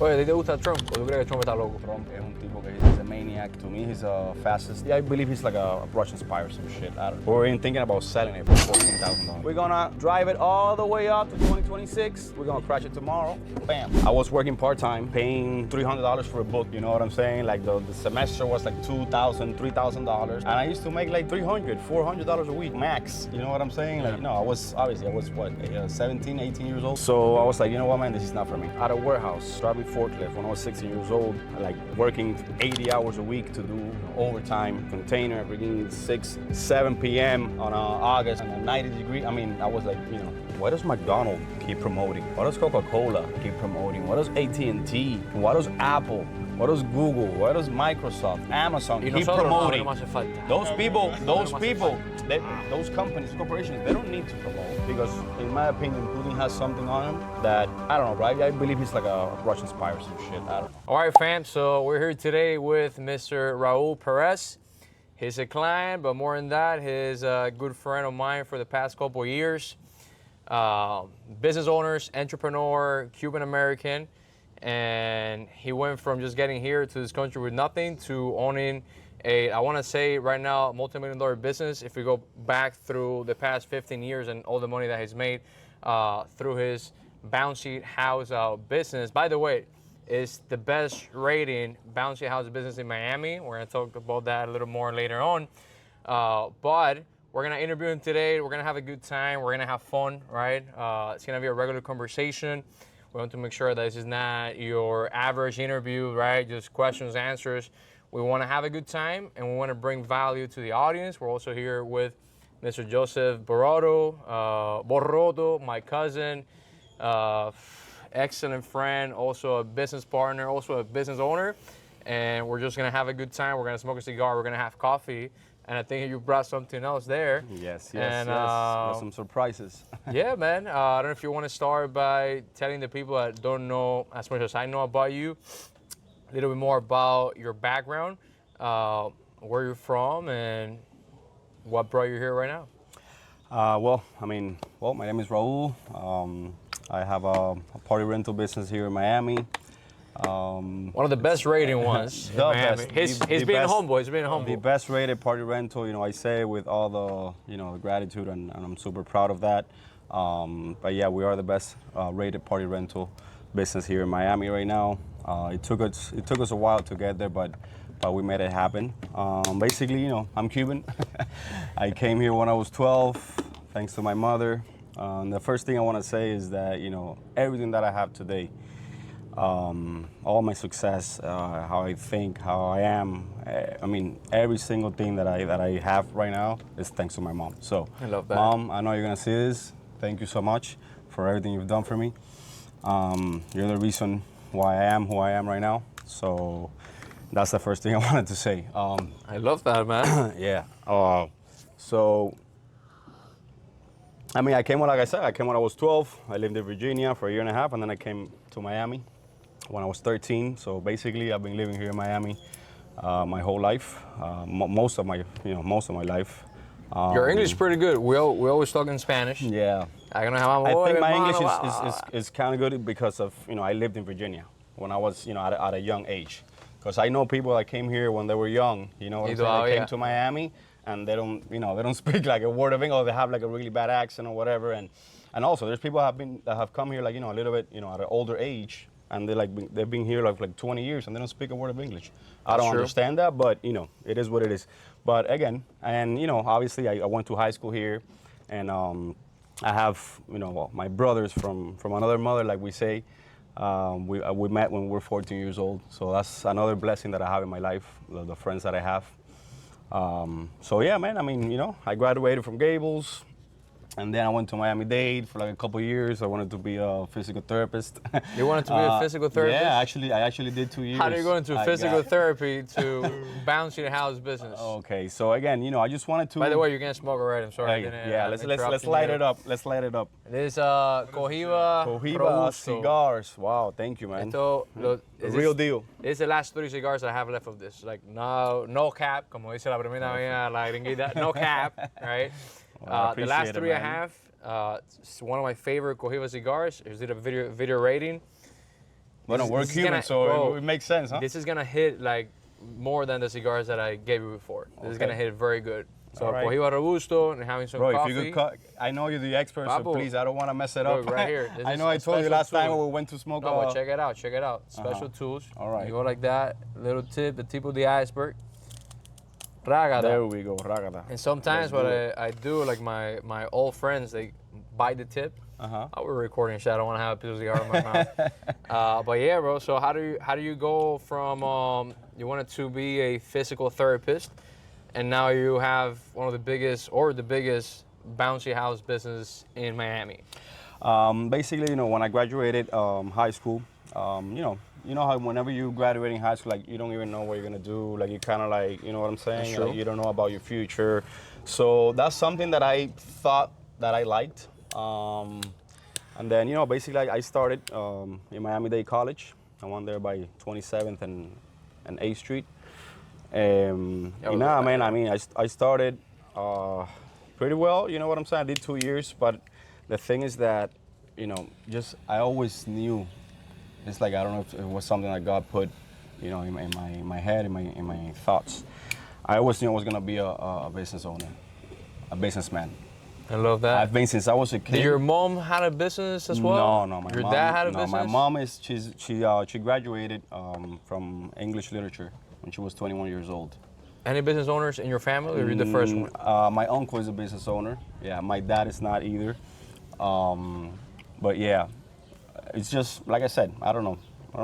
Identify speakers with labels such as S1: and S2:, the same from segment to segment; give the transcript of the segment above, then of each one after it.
S1: Oye, ¿a ti te gusta Trump o tú crees que Trump está loco?
S2: Trump es un tipo que he's a maniac. To me, he's a fastest. Yeah, I believe he's like a Russian spy or some shit. I don't know. We're even thinking about selling it for $14,000. We're gonna drive it all the way up to 2026. We're gonna crash it tomorrow. Bam. I was working part-time, paying $300 for a book. You know what I'm saying? Like the semester was like $2,000, $3,000. And I used to make like $300, $400 a week max. You know what I'm saying? Like, I was what, 17, 18 years old. So I was like, you know what, man, this is not for me. At a warehouse, driving forklift when I was 16 years old, like working 80 hours a week to do overtime, container, bringing 6, 7 p.m. on August and a 90 degree. I mean, I was like, you know, why does McDonald's keep promoting? Why does Coca-Cola keep promoting? Why does AT&T? Why does Apple? Why does Google? Why does Microsoft, Amazon keep promoting? Those people, those companies, corporations, they don't need to promote because, in my opinion, Putin has something on him that, I don't know, right? I believe he's like a Russian spy or some shit. I don't know.
S1: All right, fam. So we're here today with Mr. Raul Perez. He's a client, but more than that, he's a good friend of mine for the past couple of years. Business owners, entrepreneur, Cuban American. And he went from just getting here to this country with nothing to owning a, I want to say right now, multi-million-dollar business. If we go back through the past 15 years and all the money that he's made through his Bouncy house business. By the way, it's the best rating Bouncy house business in Miami. We're going to talk about that a little more later on. But we're going to interview him today. We're going to have a good time. We're going to have fun, right? It's going to be a regular conversation. We want to make sure that this is not your average interview, right? Just questions, answers. We want to have a good time, and we want to bring value to the audience. We're also here with Mr. Joseph Borroto, my cousin, excellent friend, also a business partner, also a business owner. And we're just going to have a good time. We're going to smoke a cigar. We're going to have coffee. And I think you brought something else there.
S2: Yes. Some surprises.
S1: Yeah, man. I don't know if you want to start by telling the people that don't know as much as I know about you, a little bit more about your background, where you're from, and what brought you here right now.
S2: My name is Raul. I have a party rental business here in Miami.
S1: One of the best rated ones in Miami. He's being humble. He's being humble.
S2: The best rated party rental, I say with all the, the gratitude, and I'm super proud of that. But yeah, we are the best rated party rental business here in Miami right now. It took us a while to get there, but we made it happen. Basically, I'm Cuban. I came here when I was 12, thanks to my mother. The first thing I want to say is that, everything that I have today, all my success, how I think, how I am. Every single thing that I have right now is thanks to my mom. So,
S1: I love that.
S2: Mom, I know you're gonna see this. Thank you so much for everything you've done for me. You're the reason why I am who I am right now. So, that's the first thing I wanted to say.
S1: I love that, man.
S2: Yeah. I came when I was 12. I lived in Virginia for a year and a half, and then I came to Miami when I was 13. So basically, I've been living here in Miami my whole life, most of my life.
S1: Your English is pretty good. We always talk in Spanish.
S2: Yeah.
S1: I think
S2: my English is kind of good because of, I lived in Virginia when I was, at a young age. Because I know people that came here when they were young, They came to Miami and they don't speak like a word of English, or they have like a really bad accent or whatever. And also there's people that have come here like, a little bit, at an older age. And they've been here like 20 years and they don't speak a word of English. I don't understand that, but it is what it is. But again, and obviously I went to high school here, and I have my brothers from another mother, like we say. We met when we were 14 years old, so that's another blessing that I have in my life, the friends that I have. So yeah, man. I graduated from Gables. And then I went to Miami-Dade for like a couple of years. I wanted to be a physical therapist.
S1: You wanted to be a physical therapist?
S2: Yeah, I actually did 2 years.
S1: How do you go into physical therapy to Bouncy the house business?
S2: Okay, so again, I just wanted to.
S1: By the way, you can't smoke already. I'm sorry.
S2: Let's light it up. Let's light it up.
S1: This Cohiba
S2: cigars. Wow, thank you, man. The real deal.
S1: This is the last 3 cigars I have left of this. Like no cap, como dice la primera mía, la gringuita. No cap, right? The last 3 I have, it's one of my favorite Cohiba cigars. I did a video rating.
S2: Well, no, we're
S1: This is
S2: Cuban,
S1: gonna-
S2: so
S1: bro,
S2: it makes sense, huh?
S1: This is gonna hit like more than the cigars that I gave you before. This is
S2: Okay.
S1: gonna hit very good. So
S2: All right.
S1: Cohiba Robusto and having some
S2: Bro,
S1: coffee.
S2: if you could cut, I know you're the expert, so
S1: Papo,
S2: please, I don't want to mess it
S1: look,
S2: up.
S1: right here. This
S2: I
S1: is
S2: know I
S1: a
S2: told you
S1: special
S2: last time
S1: tool.
S2: when we went to smoke.
S1: No, but check it out. Check it out. Special tools.
S2: All right.
S1: You go like that. Little tip, the tip of the iceberg. Ragada.
S2: There we go, ragada.
S1: And sometimes
S2: Let's
S1: what
S2: do
S1: I do, like my old friends, they bite the tip.
S2: Uh-huh.
S1: Oh, we're recording shit. I don't want to have a piece of cigar in my mouth. But yeah, bro. So how do you go from you wanted to be a physical therapist, and now you have one of the biggest bouncy house business in Miami?
S2: Basically, when I graduated high school, you know how whenever you graduating high school, like you don't even know what you're gonna do. Like you kind of like, you know what I'm saying?
S1: True.
S2: Like, you don't know about your future. So that's something that I thought that I liked. And then, basically I started in Miami-Dade College. I went there by 27th and 8th Street. Man, I mean, I started pretty well, you know what I'm saying? I did 2 years, but the thing is that, I always knew, it's like, I don't know if it was something that God put, in my head, in my thoughts. I always knew I was gonna be a business owner, a businessman.
S1: I love that.
S2: I've been since I was a kid.
S1: Did your mom had a business as well?
S2: No, my
S1: your
S2: mom.
S1: dad had a
S2: no,
S1: business?
S2: my mom she graduated from English literature when she was 21 years old.
S1: Any business owners in your family, or you're the first one?
S2: My uncle is a business owner. Yeah, my dad is not either. But yeah, it's just like I said. I don't know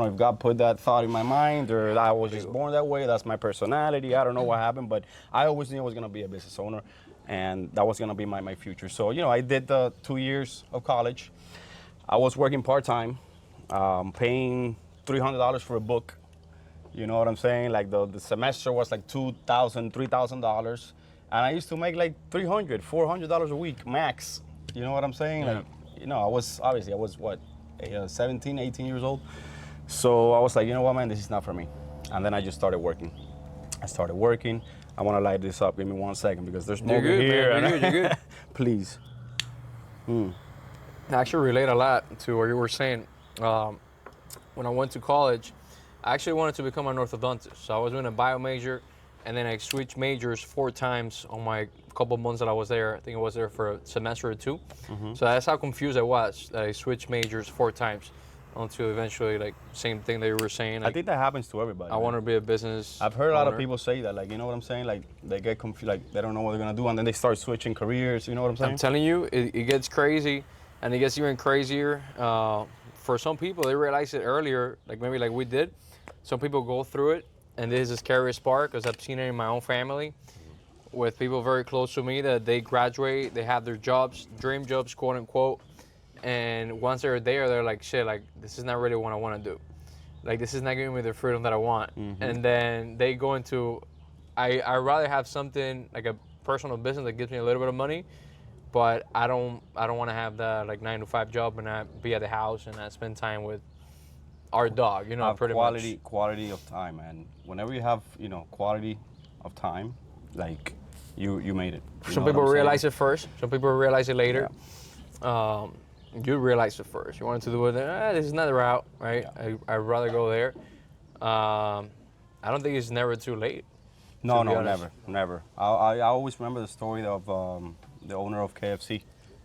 S2: if God put that thought in my mind or I was just born that way. That's my personality. I don't know what happened, but I always knew I was gonna be a business owner, and that was gonna be my future. So I did the 2 years of college. I was working part-time, paying $300 for a book. You know what I'm saying? Like the semester was like $2,000, $3,000, and I used to make like $300, $400 a week max. You know what I'm saying?
S1: Yeah.
S2: Like, I was what, 17, 18 years old. So I was like, you know what, man, this is not for me. And then I just started working. I want to light this up. Give me 1 second because there's smoke here.
S1: Man. You're good.
S2: Please.
S1: I actually relate a lot to what you were saying. When I went to college, I actually wanted to become an orthodontist. So I was doing a bio major, and then I switched majors 4 times on my couple months that I was there. I think I was there for a semester or 2. So that's how confused I was, that I switched majors 4 times until eventually, like, same thing that you were saying. Like,
S2: I think that happens to everybody.
S1: I want to be a business
S2: I've heard a lot of
S1: owner.
S2: people say that, like, you know what I'm saying? Like, they get confused, like, they don't know what they're going to do, and then they start switching careers, you know what I'm saying?
S1: I'm telling you, it gets crazy, and it gets even crazier. For some people, they realize it earlier, like maybe like we did. Some people go through it, and this is the scariest part, because I've seen it in my own family with people very close to me that they graduate, they have their jobs, dream jobs, quote unquote, and once they're there, they're like, shit, like, this is not really what I want to do. Like, this is not giving me the freedom that I want. And then they go into, I'd rather have something like a personal business that gives me a little bit of money, but I don't want to have that like 9-to-5 job and not be at the house and not spend time with our dog, pretty much.
S2: Quality of time, man. Whenever you have, quality of time, like, you made it.
S1: Some people realize it first. Some people realize it later. Yeah. You realize it first. You wanted to do it. This is not the route, right?
S2: Yeah.
S1: I'd rather go there. I don't think it's never too late.
S2: No, never. I always remember the story of the owner of KFC.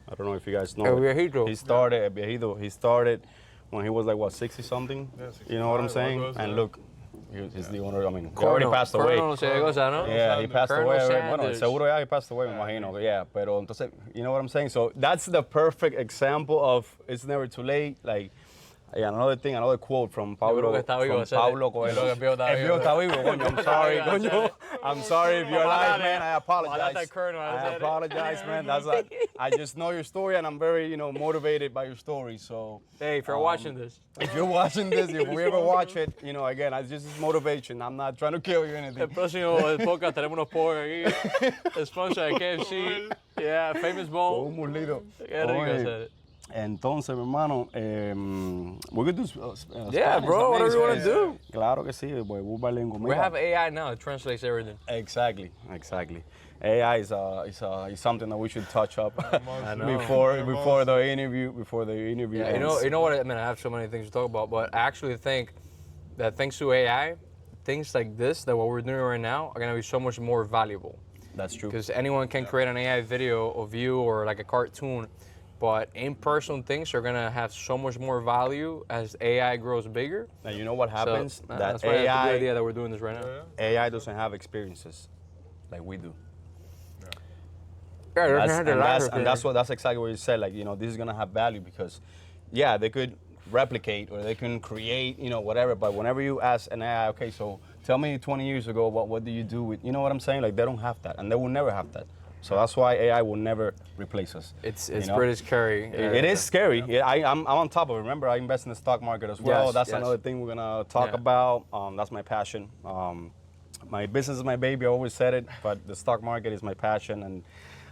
S2: I don't know if you guys know.
S1: El Viejito.
S2: He started El Viejito. He started when he was like, what, 60 something? Yeah, you know what I'm saying? And look, he's the owner. I mean, he already passed away. Yeah, he passed away. Bueno, seguro ya he passed away, me imagino. Yeah, pero entonces, you know what I'm saying? So that's the perfect example of it's never too late. Like, yeah, another quote from Pablo Coelho. El viejo está vivo, coño. I'm sorry, coño. I'm sorry if you're alive, man. I apologize. I apologize, man. I just know your story, and I'm very, motivated by your story. So,
S1: hey, if you're watching this,
S2: if we ever watch it, again, it's just motivation. I'm not trying to kill you or anything.
S1: El próximo podcast tenemos unos pollos aquí. Sponsor de KFC. Yeah, famous bowl.
S2: Un mulito.
S1: Qué rico.
S2: Entonces, mi hermano, we could do
S1: Yeah,
S2: Spanish,
S1: bro, whatever you want to
S2: Spanish.
S1: do.
S2: Claro que sí, boy. We're bilingual.
S1: We have AI now. It translates everything.
S2: Exactly. AI is something that we should touch up
S1: I know.
S2: before the interview.
S1: Yeah,
S2: ends.
S1: you know what? I mean, I have so many things to talk about, but I actually think that thanks to AI, things like this, that what we're doing right now, are gonna be so much more valuable.
S2: That's true.
S1: Because anyone can create an AI video of you or like a cartoon, but in-person things are gonna have so much more value as AI grows bigger.
S2: And you know what happens?
S1: So,
S2: that
S1: that's why I have the
S2: AI
S1: idea that we're doing this right now.
S2: AI doesn't have experiences like we do.
S1: Yeah, they're
S2: That's,
S1: gonna have their
S2: and,
S1: life
S2: that's,
S1: experience.
S2: and that's exactly what you said. Like, you know, this is gonna have value because, yeah, they could replicate or they can create, you know, whatever. But whenever you ask an AI, okay, so tell me 20 years ago, what do you do with, you know what I'm saying? Like, they don't have that, and they will never have that. So that's why AI will never replace us.
S1: It's
S2: you know?
S1: pretty scary.
S2: It is scary. Yeah, I'm on top of it. Remember, I invest in the stock market as well.
S1: Yes,
S2: That's
S1: yes.
S2: another thing we're gonna talk
S1: Yeah.
S2: about. That's my passion. My business is my baby. I always said it, but the stock market is my passion. And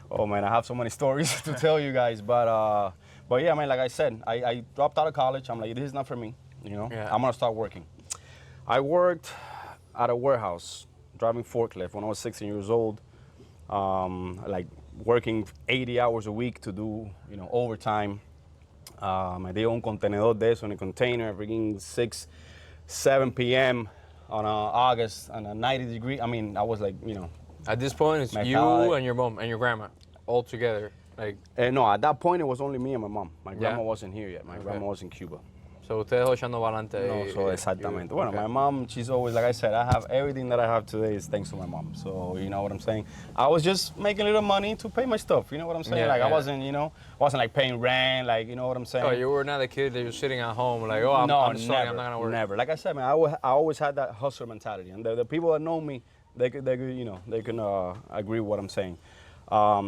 S2: oh man, I have so many stories to tell you guys. But yeah, man, like I said, I dropped out of college. I'm like, this is not for me. You know,
S1: Yeah.
S2: I'm gonna start working. I worked at a warehouse driving forklift when I was 16 years old. Like working 80 hours a week to do, you know, overtime. Me dio un contenedor de eso in a container, freaking 7 p.m. on August on a 90-degree. I mean, I was like, you know.
S1: At this point, it's
S2: My
S1: you
S2: father-
S1: and your mom and your grandma all together. Like,
S2: No, at that point, it was only me and my mom. My
S1: Yeah.
S2: grandma wasn't here yet. My
S1: Okay.
S2: grandma was in Cuba.
S1: so ustedes dos echando pa'lante.
S2: No, so exactamente. Bueno,
S1: okay.
S2: my mom, she's always, like I said, I have everything that I have today is thanks to my mom. So, you know what I'm saying? I was just making a little money to pay my stuff. You know what I'm saying?
S1: Yeah,
S2: like,
S1: yeah.
S2: I wasn't, you know, wasn't like paying rent, like, you know what I'm saying?
S1: Oh, you were not a kid that you're sitting at home like, oh, I'm
S2: No,
S1: just
S2: never,
S1: sorry, I'm not gonna work.
S2: never. Like I said, man, I always had that hustler mentality, and the people that know me, they could, you know, they can agree with what I'm saying.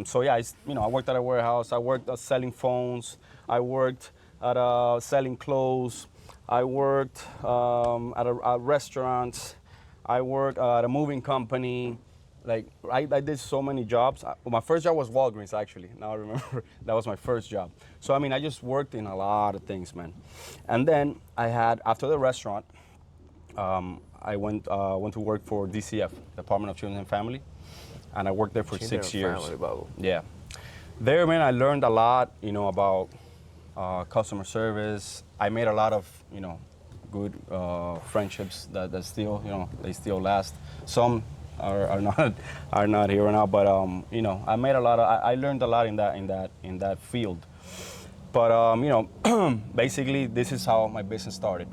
S2: So yeah, you know, I worked at a warehouse. I worked at selling phones. I worked at selling clothes. I worked at a restaurant. I worked at a moving company. Like I did so many jobs. My first job was Walgreens, actually. Now I remember that was my first job. So I mean, I just worked in a lot of things, man. And then I had, after the restaurant, I went to work for DCF, Department of Children and Family, and I worked there for 6 years.
S1: Family, Babu.
S2: Yeah, there, man, I learned a lot, you know, about customer service. I made a lot of, you know, good friendships that still, you know, they still last. Some are not here now, but you know, I made a lot of, I learned a lot in that field. But you know, basically, this is how my business started.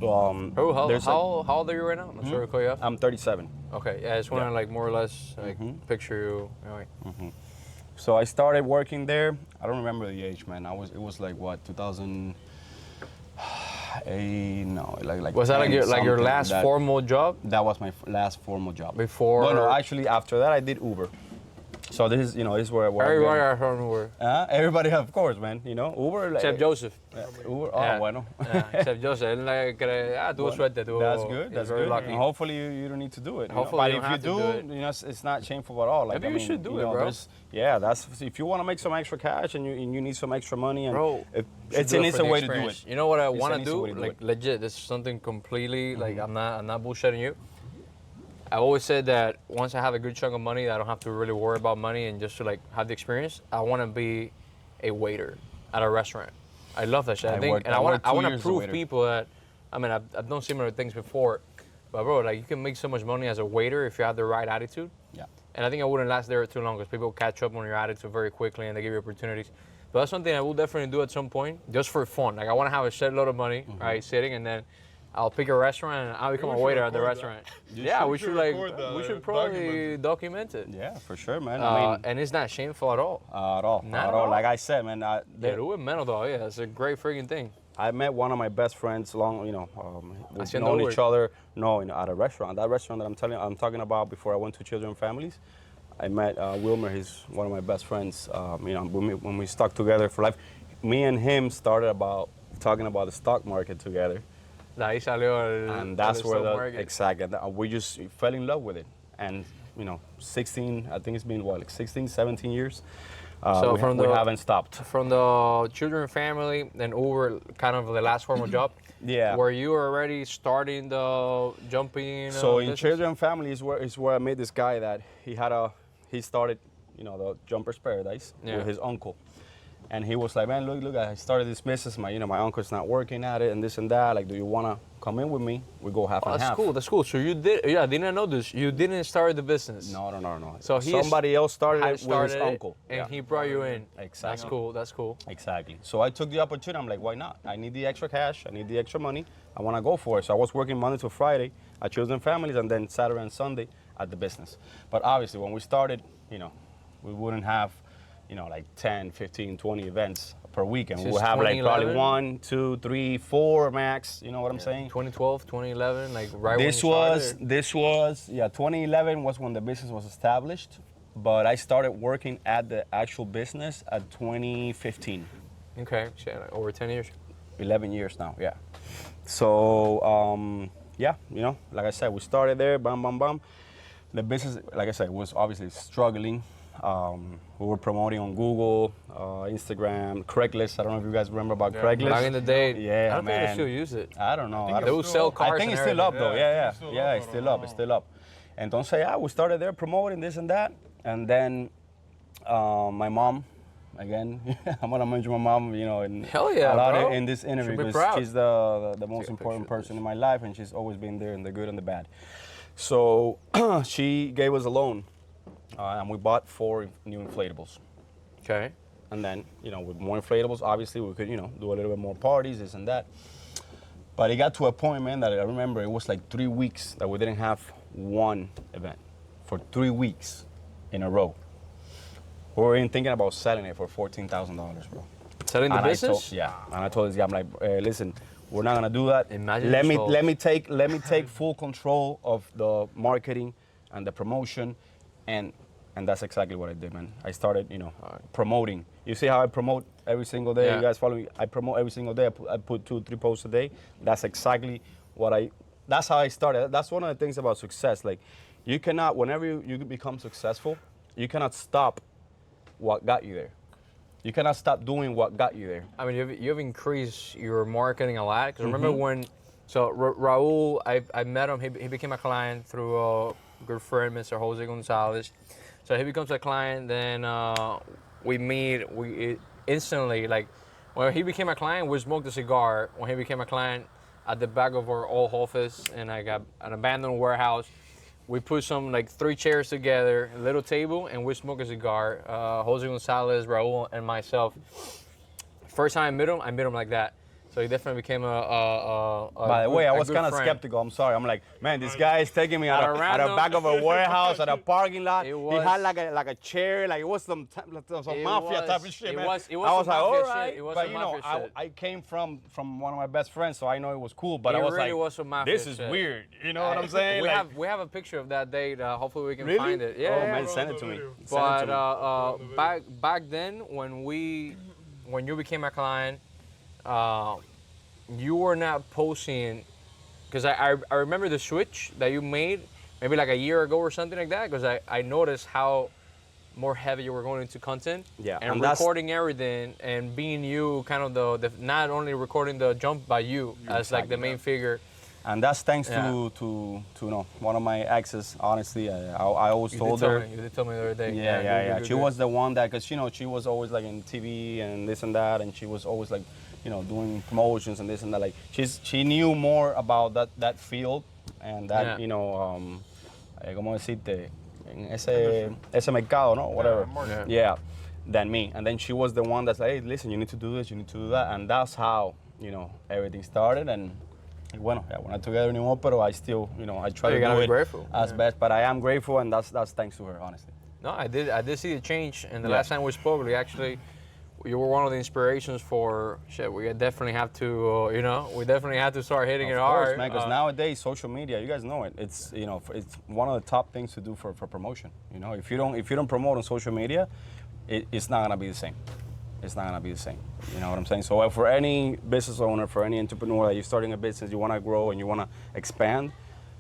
S1: Oh,
S2: there's
S1: how old are you right now? I'm sorry to call you up.
S2: I'm 37.
S1: Okay, yeah, I just want to
S2: Yeah.
S1: like more or less like picture you. Anyway.
S2: So I started working there. I don't remember the age, man. It was like what, 2008? No, like.
S1: Was that like
S2: 10
S1: your
S2: something.
S1: last formal job
S2: That was my last formal job.
S1: before?
S2: Well, no, actually, after that, I did Uber. So this is, you know, this is where
S1: Everybody are from Uber.
S2: everybody, of course, man. You know, Uber. Like,
S1: Except Joseph.
S2: Uber. Oh,
S1: Yeah.
S2: bueno.
S1: Yeah, except Joseph. Él like, tuvo suerte.
S2: That's good. That's
S1: very
S2: good.
S1: lucky.
S2: And hopefully you don't need to do it. you know.
S1: Hopefully
S2: But
S1: you
S2: if
S1: don't
S2: you
S1: have to
S2: do,
S1: do it.
S2: you know, it's not shameful at all. Like,
S1: Maybe
S2: I
S1: you
S2: mean,
S1: should do
S2: you
S1: it,
S2: know,
S1: bro.
S2: Yeah, that's if you want to make some extra cash and you need some extra money, and
S1: Bro,
S2: it's
S1: do
S2: an
S1: it for
S2: easy
S1: the
S2: way to do
S1: experience.
S2: it.
S1: You know what I
S2: It's
S1: want
S2: an
S1: to
S2: easy
S1: do?
S2: way to do
S1: Like
S2: it.
S1: legit, this is something completely like I'm not bullshitting you. I've always said that once I have a good chunk of money, I don't have to really worry about money and just to like have the experience. I want to be a waiter at a restaurant. I love that shit. I think, and I want to
S2: years as a
S1: prove
S2: waiter.
S1: people that. I mean, I've done similar things before, but bro, like you can make so much money as a waiter if you have the right attitude.
S2: Yeah.
S1: And I think I wouldn't last there too long because people catch up on your attitude very quickly and they give you opportunities. But that's something I will definitely do at some point, just for fun. Like I want to have a shed load of money, right, sitting, and then I'll pick a restaurant and I'll become a
S3: we should
S1: waiter at the
S3: record that.
S1: restaurant.
S3: You
S1: Yeah,
S3: should-
S1: we
S3: we
S1: should
S3: should
S1: like,
S3: record that,
S1: we should probably
S3: document
S1: document it.
S2: Yeah, for sure, man. I mean,
S1: And it's not shameful at all.
S2: at all.
S1: Not
S2: At
S1: at
S2: all.
S1: all.
S2: Like I said, man,
S1: Yeah, do it mental though. Yeah, it's a great freaking thing.
S2: I met one of my best friends we've
S1: Haciendo
S2: known
S1: Uber.
S2: each other. No, at a restaurant. That restaurant that I'm talking about before I went to Children and Families. I met Wilmer. He's one of my best friends. You know, when we stuck together for life, me and him started talking about the stock market together,
S1: De ahí salió el,
S2: and that's
S1: el
S2: where
S1: stock market.
S2: exactly we just fell in love with it. And you know, 16, I think it's been what, like 16, 17 years.
S1: So
S2: we haven't stopped.
S1: From the children family and over kind of the last formal job.
S2: Yeah.
S1: Were you already starting the jumping?
S2: So in
S1: business?
S2: children family is where I met this guy that he started, the Jumpers Paradise with his uncle. And he was like, man, look, I started this business. My uncle's not working at it and this and that. Like, do you want to come in with me? We go half and half.
S1: That's cool. So you I didn't know this. You didn't start the business.
S2: No.
S1: So
S2: somebody else started it with his uncle.
S1: And he brought you in.
S2: Exactly.
S1: That's cool.
S2: Exactly. So I took the opportunity. I'm like, why not? I need the extra cash. I need the extra money. I want to go for it. So I was working Monday to Friday at Children Families and then Saturday and Sunday at the business. But obviously, when we started, we wouldn't have, like 10, 15, 20 events per weekend. We would have like probably 1, 2, 3, 4 max. You know what I'm saying?
S1: 2012, 2011, like right
S2: this
S1: when you
S2: was
S1: started?
S2: 2011 was when the business was established, but I started working at the actual business at 2015.
S1: Okay, shit, like over 10 years.
S2: 11 years now, yeah. So, like I said, we started there, bam. The business, like I said, was obviously struggling. We were promoting on Google, Instagram, Craigslist. I don't know if you guys remember about Craigslist.
S1: Back in the day,
S2: yeah,
S1: I don't think
S2: man.
S1: they still use it.
S2: I don't know.
S1: They would sell cars.
S2: I think
S1: and
S2: it's still up
S1: everything.
S2: though. Yeah, it's still up. It's still up. Entonces, we started there promoting this and that, and then my mom. Again, I'm gonna mention my mom,
S1: Hell yeah,
S2: a lot
S1: bro.
S2: in this interview because she's the most important person in my life, and she's always been there in the good and the bad. So she gave us a loan, and we bought 4 new inflatables.
S1: Okay.
S2: And then, with more inflatables, obviously we could, do a little bit more parties, this and that. But it got to a point, man, that I remember it was like 3 weeks that we didn't have one event for 3 weeks in a row. We were even thinking about selling it for $14,000, bro.
S1: Selling the business?
S2: And I told this guy, I'm like, listen, we're not gonna do that.
S1: Imagine
S2: let me take full control of the marketing and the promotion, and that's exactly what I did, man. I started, promoting. You see how I promote every single day?
S1: Yeah.
S2: You guys follow me? I promote every single day. I put 2, 3 posts a day. That's exactly that's how I started. That's one of the things about success. Like, you cannot, whenever you become successful, you cannot stop what got you there. You cannot stop doing what got you there.
S1: I mean, you've increased your marketing a lot. Because remember when, Raul, I met him. He became a client through a good friend, Mr. Jose Gonzalez. So he becomes a client. Then we meet. We instantly, like, when he became a client, we smoked a cigar. When he became a client, at the back of our old office, and I got an abandoned warehouse. We put some 3 chairs together, a little table, and we smoke a cigar. Jose Gonzalez, Raul, and myself. First time I met him like that. So he definitely became
S2: By the way, I was kind of skeptical. I'm sorry. I'm like, man, this guy is taking me at the back of a warehouse, at a parking lot. He had like a chair, like it was some mafia type of shit, man.
S1: I was like, all right.
S2: But I came from one of my best friends, so I know it was cool. But I was like, this is weird. You know what I'm saying?
S1: We have a picture of that date. Hopefully we can
S2: really?
S1: find it. Yeah.
S2: Oh man, send it to me.
S1: But back then, when you became a client. You were not posting, because I remember the switch that you made maybe like a year ago or something like that, because I noticed how more heavy you were going into content and recording everything and being you kind of the not only recording the jump by you as like the main figure.
S2: And that's thanks to one of my exes. Honestly, I always told her.
S1: You did tell me the other day.
S2: Yeah. She was the one that, because she was always like in TV and this and that, and she was always like, doing promotions and this and that. Like she knew more about that field and that, ¿cómo decirte? En ese mercado, no, whatever. Yeah, than me. And then she was the one that's like, hey, listen, you need to do this, you need to do that, and that's how everything started. And bueno, we're not together anymore, but I still, I try to do it as best. But I am grateful, and that's thanks to her, honestly.
S1: No, I did see the change, and the last time we spoke, you were one of the inspirations for shit. We definitely have to, we definitely have to start hitting it hard.
S2: Of course, man, because nowadays social media, you guys know it. It's it's one of the top things to do for promotion. If you don't promote on social media, it's not gonna be the same. It's not gonna be the same. You know what I'm saying? So for any business owner, for any entrepreneur that you're starting a business, you want to grow and you want to expand,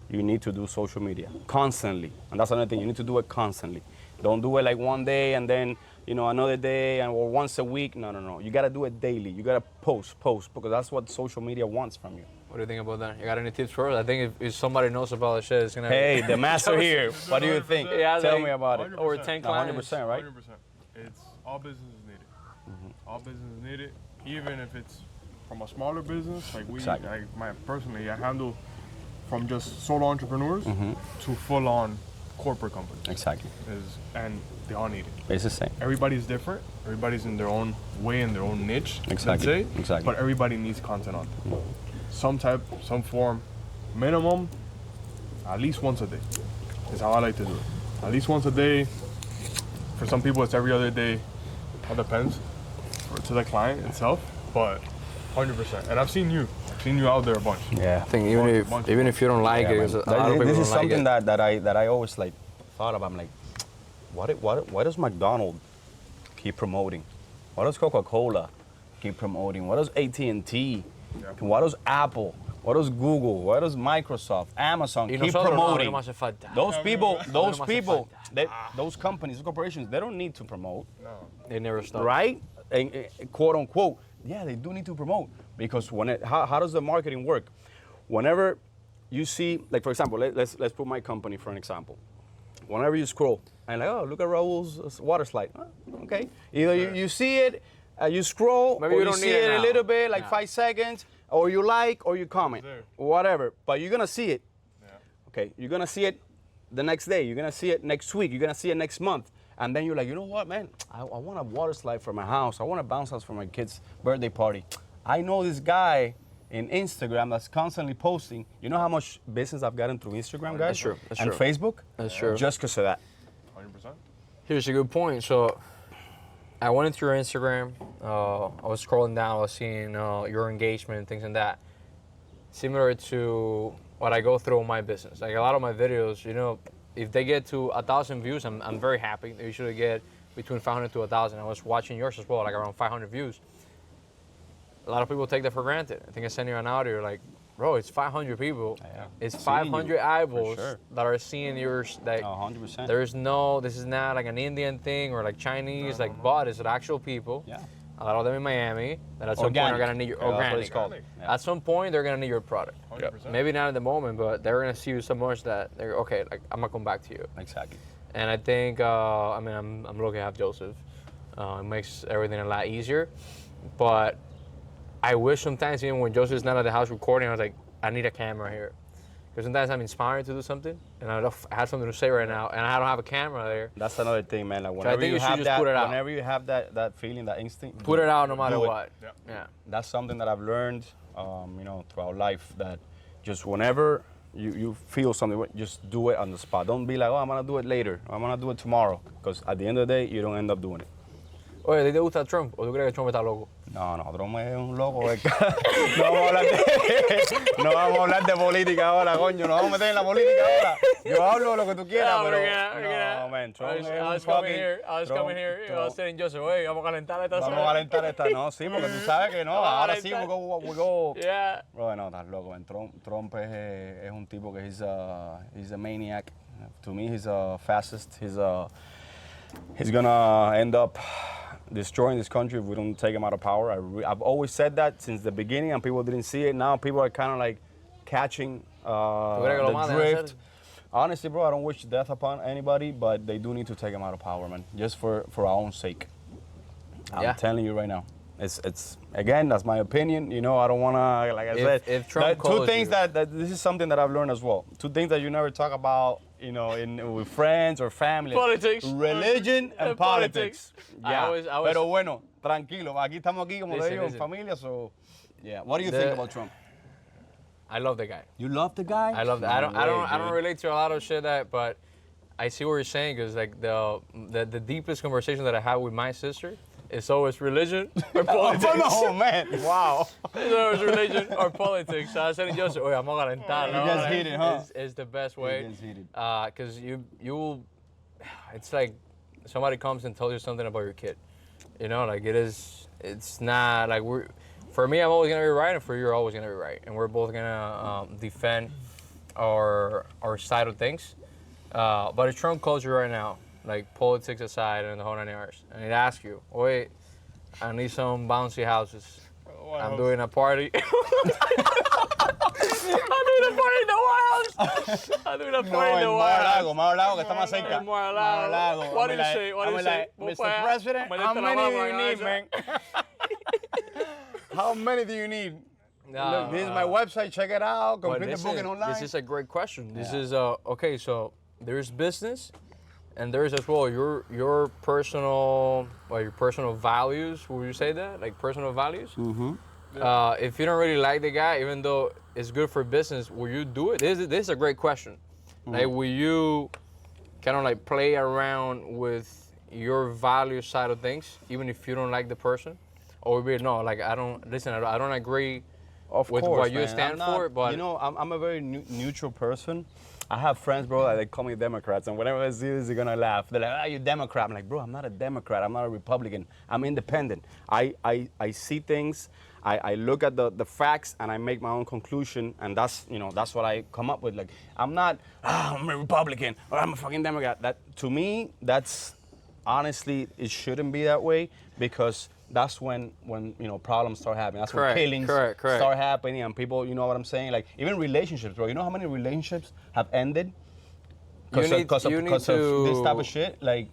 S2: you need to do social media constantly. And that's another thing. You need to do it constantly. Don't do it like one day and then another day or once a week. No. You gotta do it daily. You gotta post, because that's what social media wants from you.
S1: What do you think about that? You got any tips for us? I think if somebody knows about the shit, it's gonna.
S2: Hey, the master here. What do you think?
S1: Yeah,
S2: Tell
S1: like,
S2: me about it.
S1: Over 10 clients.
S2: 100%, right?
S3: 100%. It's all businesses need it. All businesses need it, even if it's from a smaller business. Like
S2: Exactly.
S3: personally, I handle from just solo entrepreneurs to full-on corporate companies.
S2: Exactly.
S3: And they all need it.
S2: It's the same.
S3: Everybody's different. Everybody's in their own way, in their own niche.
S2: Exactly.
S3: Let's say.
S2: Exactly.
S3: But everybody needs content on there. Some type, some form, minimum, at least once a day. Is how I like to do it. At least once a day. For some people, it's every other day. It depends to the client itself, but 100%. And I've seen you out there a bunch.
S2: Yeah.
S1: I think even if you don't like it,
S2: man.
S1: a lot of people
S2: This is
S1: don't like
S2: something
S1: it.
S2: that I always like thought about. I'm like, why does McDonald's keep promoting? Why does Coca-Cola keep promoting? Why does AT&T?
S3: Yeah.
S2: Why does Apple? Why does Google? Why does Microsoft? Amazon
S1: Y
S2: keep
S1: nosotros
S2: promoting?
S1: no hace falta.
S2: Those people,
S1: No hace
S2: those companies, those corporations, they don't need to promote,
S1: They never stop.
S2: right? And, quote unquote, yeah, they do need to promote because how does the marketing work? Whenever you see, like for example, let's put my company for an example. Whenever you scroll and like, oh, look at Raul's water slide. Okay, either you see it, you scroll,
S1: Maybe
S2: or
S1: you
S2: you
S1: don't
S2: see
S1: need it
S2: it a
S1: now.
S2: little bit, like
S1: Yeah.
S2: 5 seconds, or you like, or you comment,
S3: there.
S2: whatever. But you're gonna see it.
S3: Yeah.
S2: Okay, you're gonna see it the next day. You're gonna see it next week. You're gonna see it next month. And then you're like, you know what, man? I want a water slide for my house. I want a bounce house for my kid's birthday party. I know this guy in Instagram that's constantly posting. You know how much business I've gotten through Instagram, guys?
S1: That's true, that's
S2: and
S1: true.
S2: Facebook?
S1: That's true.
S2: Just because of that.
S3: 100%.
S1: Here's a good point. So I went into your Instagram. I was scrolling down. I was seeing your engagement and things like that. Similar to what I go through in my business. Like a lot of my videos, if they get to 1,000 views, I'm very happy. They usually get between 500 to 1,000. I was watching yours as well, like around 500 views. A lot of people take that for granted. I think I sent you an audio like, bro, it's 500 people.
S2: Yeah.
S1: It's
S2: Seeing
S1: 500
S2: you,
S1: eyeballs
S2: for sure.
S1: that are seeing yours. Like,
S2: 100%.
S1: this is not like an Indian thing or like Chinese, but it's actual people.
S2: Yeah.
S1: A lot of them in Miami that at some point are
S2: Organic.
S1: gonna need your
S2: Yeah, that's what
S1: organic.
S2: it's called. Yeah.
S1: At some point they're gonna need your product.
S3: 100%.
S1: Maybe not at the moment, but they're gonna see you so much that they're okay. Like I'm gonna come back to you.
S2: Exactly.
S1: And I think I'm lucky to have Joseph. It makes everything a lot easier. But I wish sometimes even when Joseph's not at the house recording, I was like, I need a camera here. Because sometimes I'm inspired to do something, and I have something to say right now, and I don't have a camera there.
S2: That's another thing, man. Like
S1: I
S2: whenever
S1: think you should
S2: have
S1: just
S2: that,
S1: put it out.
S2: whenever you have that feeling, that instinct,
S1: Put it out no matter
S2: do it.
S1: what.
S3: Yeah.
S1: Yeah.
S2: That's something that I've learned, throughout life. That just whenever you feel something, just do it on the spot. Don't be like, oh, I'm gonna do it later. I'm gonna do it tomorrow. Because at the end of the day, you don't end up doing it.
S1: Oye, ¿a ti te gusta Trump o tú crees que Trump está loco?
S2: No, Trump es un loco. No vamos a hablar de política ahora, coño. No vamos a meter en la política ahora. Yo hablo lo que tú quieras, pero no, man. Trump
S1: I
S2: es
S1: was
S2: un
S1: coming
S2: fucking-
S1: here. I was coming here. I was telling Joseph, oye, vamos a calentar esta
S2: Vamos a calentar esta, no, sí, porque tú sabes que no.
S1: Vamos a
S2: Ahora sí,
S1: calentar.
S2: we go.
S1: Yeah.
S2: Bro, no, estás loco, man. Trump es un tipo que he's a maniac. To me, he's fastest. He's gonna end up destroying this country if we don't take him out of power. I've always said that since the beginning, and people didn't see it. Now people are kind of like catching
S1: crees que lo
S2: the
S1: maten, en
S2: drift.
S1: serio?
S2: Honestly, bro, I don't wish death upon anybody, but they do need to take him out of power, man, just for our own sake. I'm
S1: Yeah.
S2: telling you right now. It's again, that's my opinion. I don't wanna, like I said.
S1: If Trump
S2: two
S1: calls
S2: things
S1: you-
S2: that this is something that I've learned as well. Two things that you never talk about, with friends or family.
S1: Politics.
S2: Religion and
S1: And
S2: politics.
S1: politics. I
S2: Yeah.
S1: always-
S2: Pero bueno, tranquilo. Aquí estamos aquí, como le
S1: Listen,
S2: digo, en
S1: listen.
S2: familia. So, yeah. What do you
S1: The-
S2: think about Trump?
S1: I love the guy.
S2: You love the guy?
S1: I love that. I don't relate to a lot of shit but I see what you're saying because like the deepest conversation that I have with my sister is always religion or politics.
S2: Oh, man. Wow.
S1: It's always religion or politics. So I was telling Joseph, oye, vamos a calentar.
S2: It
S1: ¿no?
S2: gets
S1: Like,
S2: heated, huh?
S1: It's the best way.
S2: gets heated.
S1: Because it's like somebody comes and tells you something about your kid. Like it's not like for me, I'm always gonna be right, and for you, you're always gonna be right, and we're both gonna defend our side of things. But if Trump calls you right now, like politics aside and the whole 9 yards, and it asks you, wait, I need some bouncy houses. I'm doing a party. I'm doing a party in the White House. I'm doing a party in the White House.
S2: Mar-a-Lago, que está más cerca.
S1: Mar-a-Lago. What do you say? What do you say?
S2: Mr. President, how many do you need, man? How many do you need? Look, this is my website. Check it out. Complete the booking online.
S1: This is a great question. This is okay. So there's business, and there's as well your personal values. Would you say that, like personal values?
S2: Mm-hmm.
S1: If you don't really like the guy, even though it's good for business, will you do it? This is a great question. Mm-hmm. Like, will you kind of like play around with your value side of things, even if you don't like the person, or will you no? Like, I don't agree.
S2: Of
S1: with
S2: course,
S1: what you
S2: man.
S1: stand for, but
S2: you know, I'm a very neutral person. I have friends, bro, that they call me Democrats, and whenever I see this, they're gonna laugh. They're like, "Ah, you Democrat." I'm like, bro, I'm not a Democrat. I'm not a Republican. I'm independent. I see things. I look at the facts and I make my own conclusion, and that's what I come up with. Like, I'm not, I'm a Republican or I'm a fucking Democrat. That to me, that's honestly, it shouldn't be that way, because that's when problems start happening. That's when killings start happening, and people, you know what I'm saying? Like, even relationships, bro. You know how many relationships have ended because of this type of shit? Like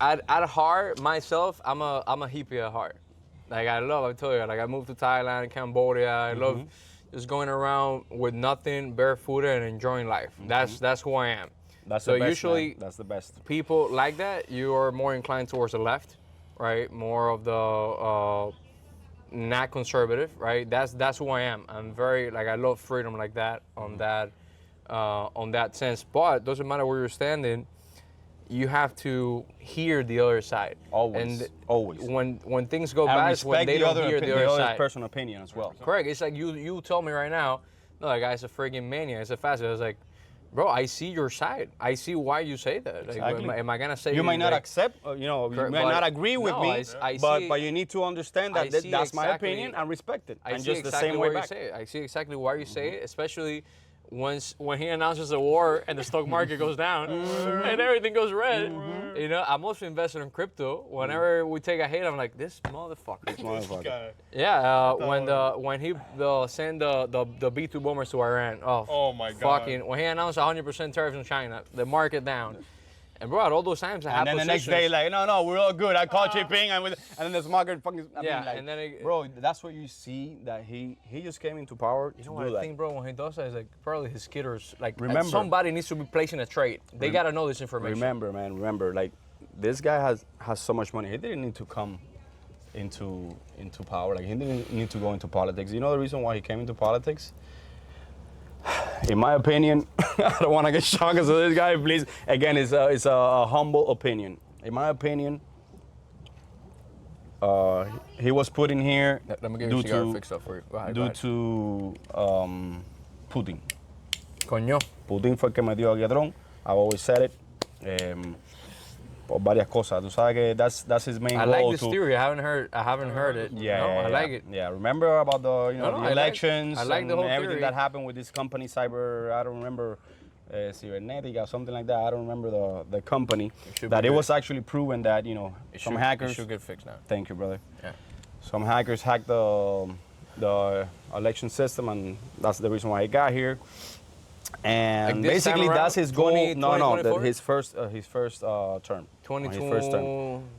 S1: at heart, myself, I'm a hippie at heart. Like, I told you, like, I moved to Thailand, Cambodia. I love just going around with nothing, barefooted, and enjoying life. That's who I am.
S2: That's
S1: so
S2: the best,
S1: usually,
S2: man. That's the best.
S1: People like that, you are more inclined towards the left, right? More of the not conservative, right? That's who I am. I'm very, like, I love freedom like that on that sense. But doesn't matter where you're standing, you have to hear the other side.
S2: Always.
S1: And
S2: always.
S1: When things go bad, it's when they don't hear the other side.
S2: Personal opinion as well.
S1: Correct. It's like you tell me right now, no, that guy's a friggin' maniac. It's a fascist. I was like, bro, I see your side. I see why you say that. Like,
S2: exactly.
S1: am I gonna say
S2: you might not accept, you might not agree with me, but you need to understand that that's my opinion and respect it. And just the same way back.
S1: I see exactly why you say it, especially when he announces a war and the stock market goes down and everything goes red. You know, I'm also invested in crypto. Whenever we take a hit, I'm like, this motherfucker. Yeah, when he sent the B-2 bombers to Iran. Oh my God. When he announced 100% tariffs on China, the market down. And bro, at all those times, I have
S2: then
S1: positions.
S2: The next day, like, no, we're all good. I called Chiping, and then this market fucking.
S1: And then
S2: bro, that's what you see, that he just came into power.
S1: You know what I think, bro? When he does that, is like probably his skitters. Like,
S2: remember,
S1: somebody needs to be placing a trade. They gotta know this information.
S2: Remember, man. Remember, like, this guy has so much money. He didn't need to come into power. Like, he didn't need to go into politics. You know the reason why he came into politics? In my opinion, I don't want to get shocked as this guy, please. Again, it's a humble opinion. In my opinion, he was put in here
S1: Let me get your cigar fixed up for you.
S2: Due to Putin.
S1: Coño.
S2: Putin fue el que me dio a Guiadrón. I've always said it. Por varias cosas. Tú sabes que that's his main goal.
S1: I like this theory. I haven't heard it.
S2: I
S1: like it.
S2: Yeah, remember about the the elections
S1: I like the whole
S2: everything
S1: theory.
S2: that happened with this company, Cyber. I don't remember. Cybernetica, something like that. I don't remember the company. It was actually proven that some hackers.
S1: It should get fixed now.
S2: Thank you, brother.
S1: Yeah.
S2: Some hackers hacked the election system, and that's the reason why he got here. And
S1: like
S2: basically, that's his goal. His first term.
S1: His first term.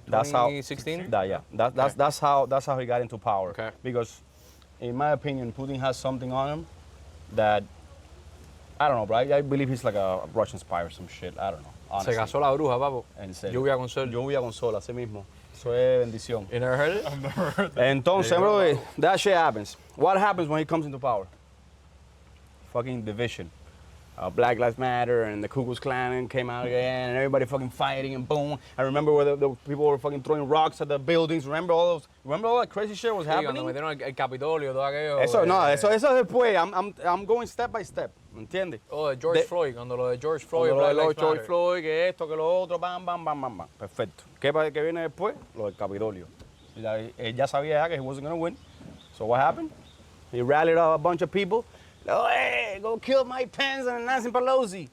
S2: That's how.
S1: 2016.
S2: That's how he got into power.
S1: Okay.
S2: Because, in my opinion, Putin has something on him that. I don't know, bro. I believe he's like a Russian spy or some shit. I don't know. Honestly.
S1: Se casó la bruja, papo.
S2: En serio.
S1: Lluvia con sol.
S2: Lluvia con sol, así mismo. Eso es bendición.
S1: You never heard it?
S3: I've never heard that.
S2: Entonces, bro, that shit happens. What happens when he comes into power? Fucking division. Black Lives Matter and the Ku Klux Klan came out again, and everybody fucking fighting, and boom. I remember where the people were fucking throwing rocks at the buildings. Remember all that crazy shit was happening?
S1: Cuando metieron el Capitolio, todo aquello.
S2: Eso después. I'm going step by step. ¿Entiendes?
S1: Oh, de George Floyd, cuando lo de George Floyd.
S2: George Floyd, que esto, que lo otro, bam. Perfecto. ¿Qué viene después? Lo del Capitolio. Él ya sabía que he wasn't going to win. So what happened? He rallied a bunch of people. Oh, hey, go kill Mike Pence and Nancy Pelosi.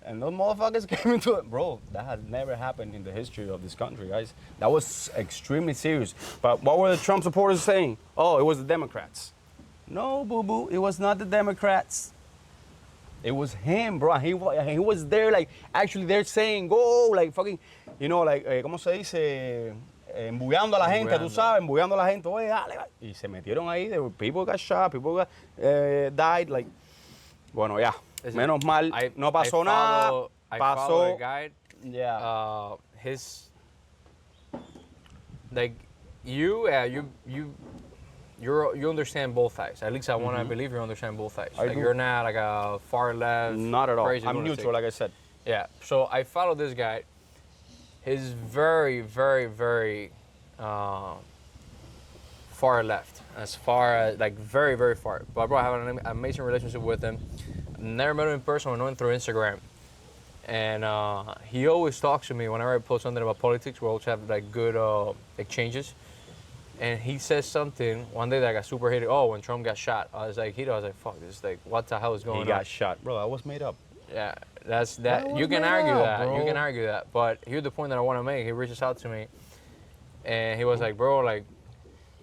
S2: And those motherfuckers came into it. Bro, that had never happened in the history of this country, guys. That was extremely serious. But what were the Trump supporters saying? Oh, it was the Democrats. No, boo-boo, it was not the Democrats. It was him, bro. He was there, like, actually they're saying, go, like, fucking, you know, like, ¿cómo se dice? Embullando a la gente, tú sabes, embullando a la gente. Oye, dale, dale. Y se metieron ahí. People got shot, people got, died, like, bueno, ya. Menos mal, no pasó nada.
S1: I
S2: pasó.
S1: follow a guy.
S2: Yeah.
S1: His, like, you understand both sides. At least I want to believe you understand both sides. Like, you're not like a far left.
S2: Not at all.
S1: Crazy
S2: I'm
S1: lunatic.
S2: neutral, like I said.
S1: Yeah. So I follow this guy. He's very, very, very far left. As far as, like, very, very far. But bro, I have an amazing relationship with him. Never met him in person. I know him through Instagram. And he always talks to me whenever I post something about politics. We always have like good exchanges. And he says something one day that I got super hated. Oh, when Trump got shot, I was like, fuck this. Like, what the hell is going on?
S2: He got shot, bro. That was made up.
S1: Yeah, that's that.
S2: That
S1: You can
S2: was
S1: argue
S2: made up,
S1: that.
S2: bro.
S1: You can argue that. But here's the point that I want to make. He reaches out to me, and he was like, bro, like,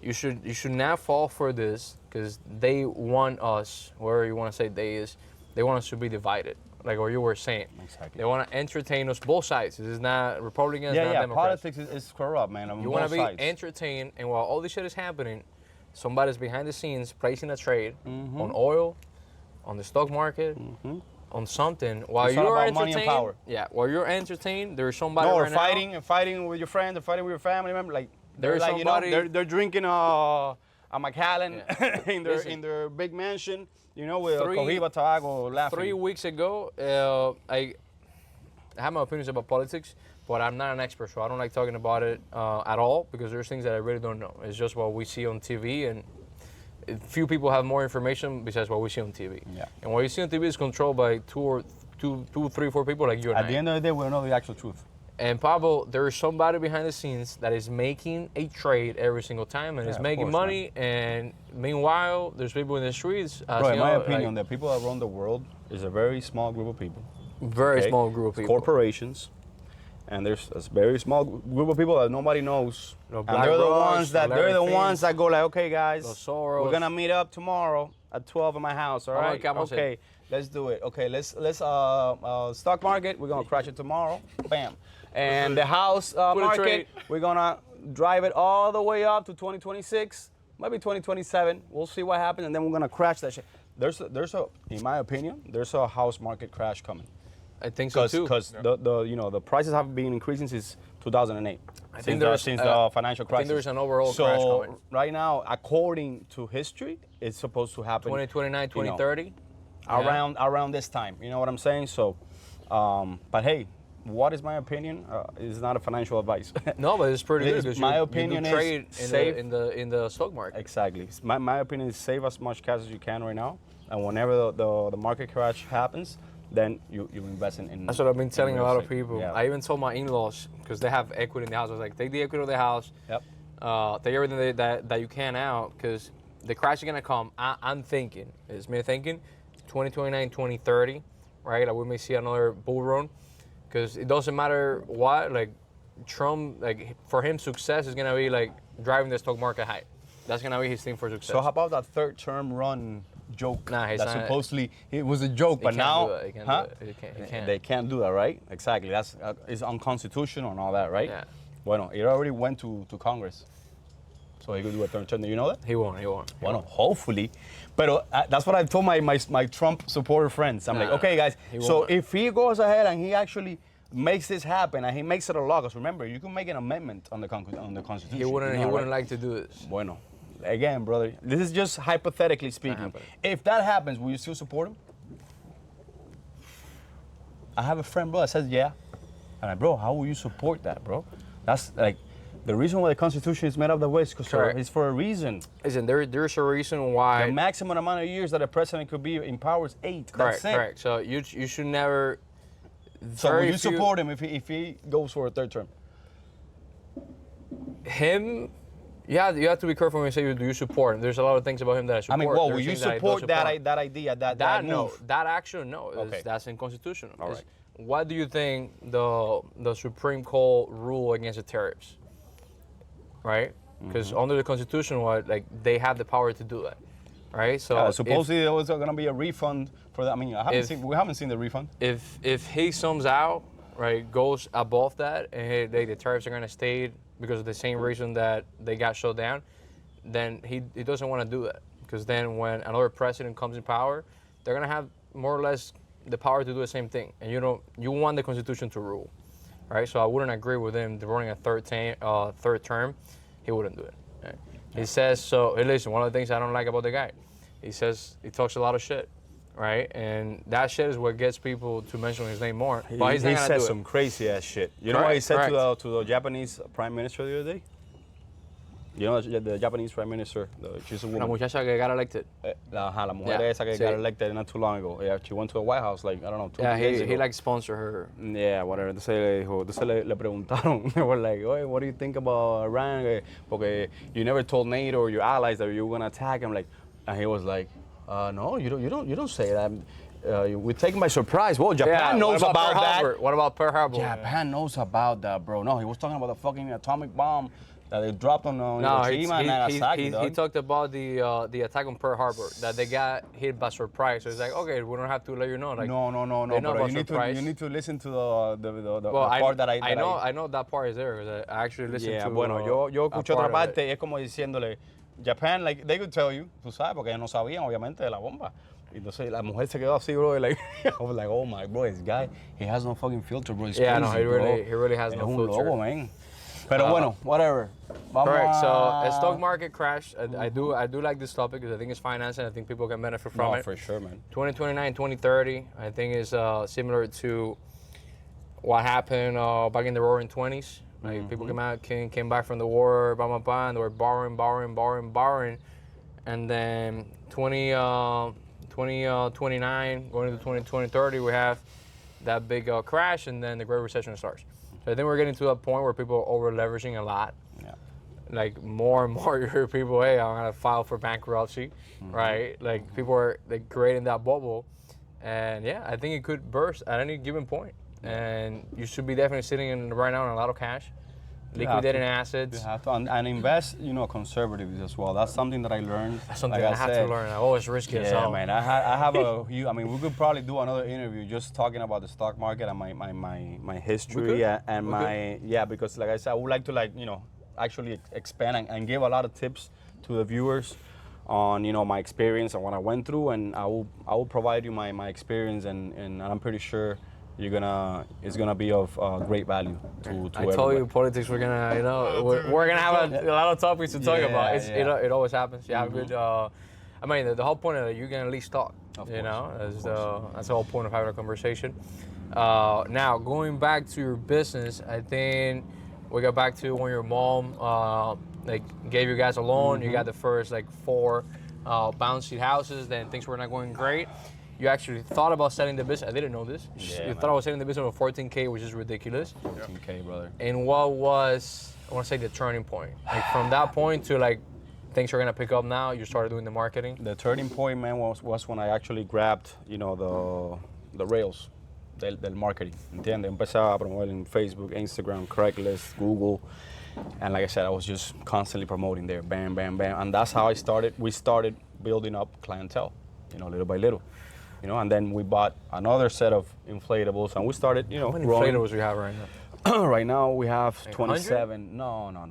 S1: you should not fall for this because they want us. Wherever you want to say they is, they want us to be divided. Like what you were saying.
S2: Exactly.
S1: They want to entertain us both sides. This is not Republicans, not
S2: Yeah,
S1: Democrats.
S2: politics is corrupt, man. On
S1: You
S2: want to
S1: be entertained, and while all this shit is happening, somebody's behind the scenes placing a trade on oil, on the stock market, on something. While
S2: It's all
S1: you're
S2: about money and
S1: entertained,
S2: power.
S1: yeah, while you're entertained, there's somebody
S2: No, or
S1: right
S2: fighting with your friends, or fighting with your family member. Like
S1: There's
S2: they're like,
S1: somebody-
S2: you know, they're drinking a Macallan
S1: Listen.
S2: in their big mansion, you know, with
S1: Three-
S2: Cohiba Tabaco laughing.
S1: 3 weeks ago, I have my opinions about politics, but I'm not an expert, so I don't like talking about it at all because there's things that I really don't know. It's just what we see on TV, and few people have more information besides what we see on TV.
S2: Yeah.
S1: And what you see on TV is controlled by two, 3, 4 people like you and
S2: At
S1: I.
S2: the end of the day, we don't know the actual truth.
S1: And Pablo, there is somebody behind the scenes that is making a trade every single time and is
S2: of
S1: making
S2: course,
S1: money. And meanwhile, there's people in the streets.
S2: Bro, in
S1: you
S2: my
S1: know,
S2: opinion,
S1: like,
S2: the people that run the world is a very small group of people.
S1: very
S2: okay?
S1: small group of
S2: It's
S1: people.
S2: corporations, and there's a very small group of people that nobody knows.
S1: The
S2: And
S1: Black
S2: they're the
S1: Rocks,
S2: ones
S1: the
S2: that
S1: Larry Finks,
S2: that go like, okay, guys,
S1: the Soros.
S2: we're gonna meet up tomorrow at 12 at my house. All
S1: Oh,
S2: right?
S1: okay, vamos a
S2: Okay, let's do it. Okay, let's stock market. We're gonna crash it tomorrow. Bam. And the house
S1: a
S2: market,
S1: trade.
S2: we're gonna drive it all the way up to 2026, maybe 2027. We'll see what happens, and then we're gonna crash that shit. There's a, in my opinion, there's a house market crash coming.
S1: I think so too.
S2: Because the prices have been increasing since 2008.
S1: I think
S2: since
S1: there's
S2: the financial
S1: I
S2: crisis.
S1: think there's an overall
S2: so
S1: crash coming.
S2: right now, according to history, it's supposed to happen
S1: 2029, 2030.
S2: around this time. You know what I'm saying? So, but hey, what is my opinion? It's not a financial advice.
S1: No, but it's pretty good
S2: It's-
S1: because
S2: my
S1: you
S2: opinion
S1: do
S2: is
S1: trade
S2: safe.
S1: in the stock market.
S2: Exactly. My opinion is save as much cash as you can right now, and whenever the market crash happens, then you invest in.
S1: That's what I've been telling a
S2: real
S1: lot of
S2: estate.
S1: people.
S2: Yeah.
S1: I even told my in-laws because they have equity in the house. I was like, take the equity of the house.
S2: Yep.
S1: Take everything that you can out because the crash is gonna come. I'm thinking, it's me thinking, 2029, 2030, right? Like we may see another bull run because it doesn't matter what. Like Trump, like for him, success is gonna be like driving the stock market high. That's gonna be his thing for success.
S2: So how about that third term run joke?
S1: Nah, he's
S2: that
S1: not-
S2: supposedly it was a joke,
S1: He
S2: but
S1: can't
S2: now,
S1: do it. He can't
S2: huh?
S1: do it. He can't.
S2: They can't do that, right? Exactly. That's it's unconstitutional and all that, right?
S1: Yeah.
S2: Bueno, it already went to Congress, so he could do a third term. Do you know that?
S1: He won't. He won't.
S2: Bueno, hopefully. But that's what I told my Trump supporter friends. I'm like,
S1: Nah,
S2: okay, guys.
S1: he
S2: So
S1: won't.
S2: if he goes ahead and he actually makes this happen and he makes it a law, because remember, you can make an amendment on the Constitution.
S1: He wouldn't.
S2: you
S1: He
S2: know,
S1: wouldn't
S2: right?
S1: like to do this.
S2: Bueno, again, brother, this is just hypothetically speaking.
S1: happening.
S2: If that happens, will you still support him? I have a friend, bro, that says yeah. I'm like, bro, how will you support that, bro? That's like the reason why the Constitution is made up that way is because
S1: Correct.
S2: it's for a reason.
S1: Listen, there's a reason why.
S2: The maximum amount of years that a president could be in power is 8.
S1: Correct.
S2: That's it.
S1: Correct. So you should never.
S2: So will
S1: very
S2: you
S1: few-
S2: support him if he goes for a third term?
S1: him? Yeah, you have to be careful when you say do you support him. There's a lot of things about him that I support.
S2: I mean, well,
S1: There's
S2: will you
S1: things that I don't
S2: support that
S1: support.
S2: that idea, that
S1: That no,
S2: move?
S1: that action no.
S2: Okay.
S1: That's unconstitutional.
S2: All
S1: It's-
S2: right.
S1: what do you think the Supreme Court rule against the tariffs? Right? Because under the Constitution, they have the power to do that, right? So
S2: supposedly there was going to be a refund for that. I mean, we haven't seen the refund.
S1: If he sums out, right, goes above that, and the tariffs are going to stay because of the same reason that they got shut down, then he doesn't want to do that. Because then when another president comes in power, they're going to have more or less the power to do the same thing. And you want the Constitution to rule, right? So I wouldn't agree with him running a third term. He wouldn't do it. Right? Yeah. He says, so, hey, listen, one of the things I don't like about the guy, he says he talks a lot of shit, right? And that shit is what gets people to mention his name more. But
S2: he says some crazy ass shit. You know what he said to the Japanese Prime Minister the other day? You know the Japanese Prime Minister, she's a woman.
S1: La muchacha que got elected.
S2: La mujer esa que got elected not too long ago. Yeah, she went to the White House, like, I don't know, 2 days ago.
S1: He like sponsored her.
S2: Yeah, whatever. Entonces le preguntaron, they were like, "Oye, what do you think about Iran? Porque you never told NATO or your allies that you were gonna attack him." Like, and he was like, "No, you don't say that. We're taken by surprise." Well, Japan knows about that.
S1: What about Pearl Harbor?
S2: Japan knows about that, bro. No, he was talking about the fucking atomic bomb that they dropped on Hiroshima and Nagasaki.
S1: He talked about the attack on Pearl Harbor, that they got hit by surprise. So it's like, okay, we don't have to let you know. Like,
S2: no. But you need to listen to the part that I know.
S1: I know that part is there. Because I actually listened to.
S2: Bueno, yo escuché otra parte y es como diciéndole, Japan, like they could tell you, tú sabes, porque ellos no sabían obviamente de la bomba. Entonces la mujer se quedó así, bro. Like, I was like, oh my, bro, this guy, he has no fucking filter, bro. He's crazy,
S1: no, he really has no filter.
S2: Loco, man. Pero bueno, whatever.
S1: Correct. So a stock market crash. I do like this topic because I think it's finance and I think people can benefit from it.
S2: For sure, man.
S1: 2029, 2030, I think is similar to what happened back in the Roaring 20s. Like people came back from the war, and they were borrowing, and then 2029 going into 2030, we have that big crash, and then the Great Recession starts. So I think we're getting to a point where people are over leveraging a lot. Yeah. Like more and more, you hear people, hey, I'm gonna file for bankruptcy, right? Like people are like creating that bubble, and yeah, I think it could burst at any given point. And you should be definitely sitting right now in a lot of cash, liquidating assets.
S2: You have to, and invest, conservatively as well. That's something that I learned.
S1: That's something I have to learn. I always risky as hell.
S2: Man. I have we could probably do another interview just talking about the stock market and my history because like I said, I would like to actually expand and give a lot of tips to the viewers on my experience and what I went through, and I will provide you my experience and I'm pretty sure it's gonna be of great value to everyone.
S1: I told you politics. We're gonna we're gonna have a lot of topics to talk about. It always happens. You have good. I mean, the whole point of it, you can at least talk. That's the whole point of having a conversation. Now going back to your business, I think we got back to when your mom gave you guys a loan. You got the first 4 Bouncy houses. Then things were not going great. You actually thought about selling the business. I didn't know this. You thought about selling the business for $14K, which is ridiculous.
S2: $14K, brother.
S1: And what was, I want to say, the turning point? Like from that point to things are gonna pick up now. You started doing the marketing.
S2: The turning point, man, was when I actually grabbed, the rails del marketing. ¿Entiendes? Empecé a promover en Facebook, Instagram, Craigslist, Google, and like I said, I was just constantly promoting there. Bam, bam, bam, and that's how we started building up clientele, little by little. And then we bought another set of inflatables, and we started,
S1: How many
S2: growing.
S1: inflatables do you have right now?
S2: Right now we have 27.
S1: 100?
S2: No, not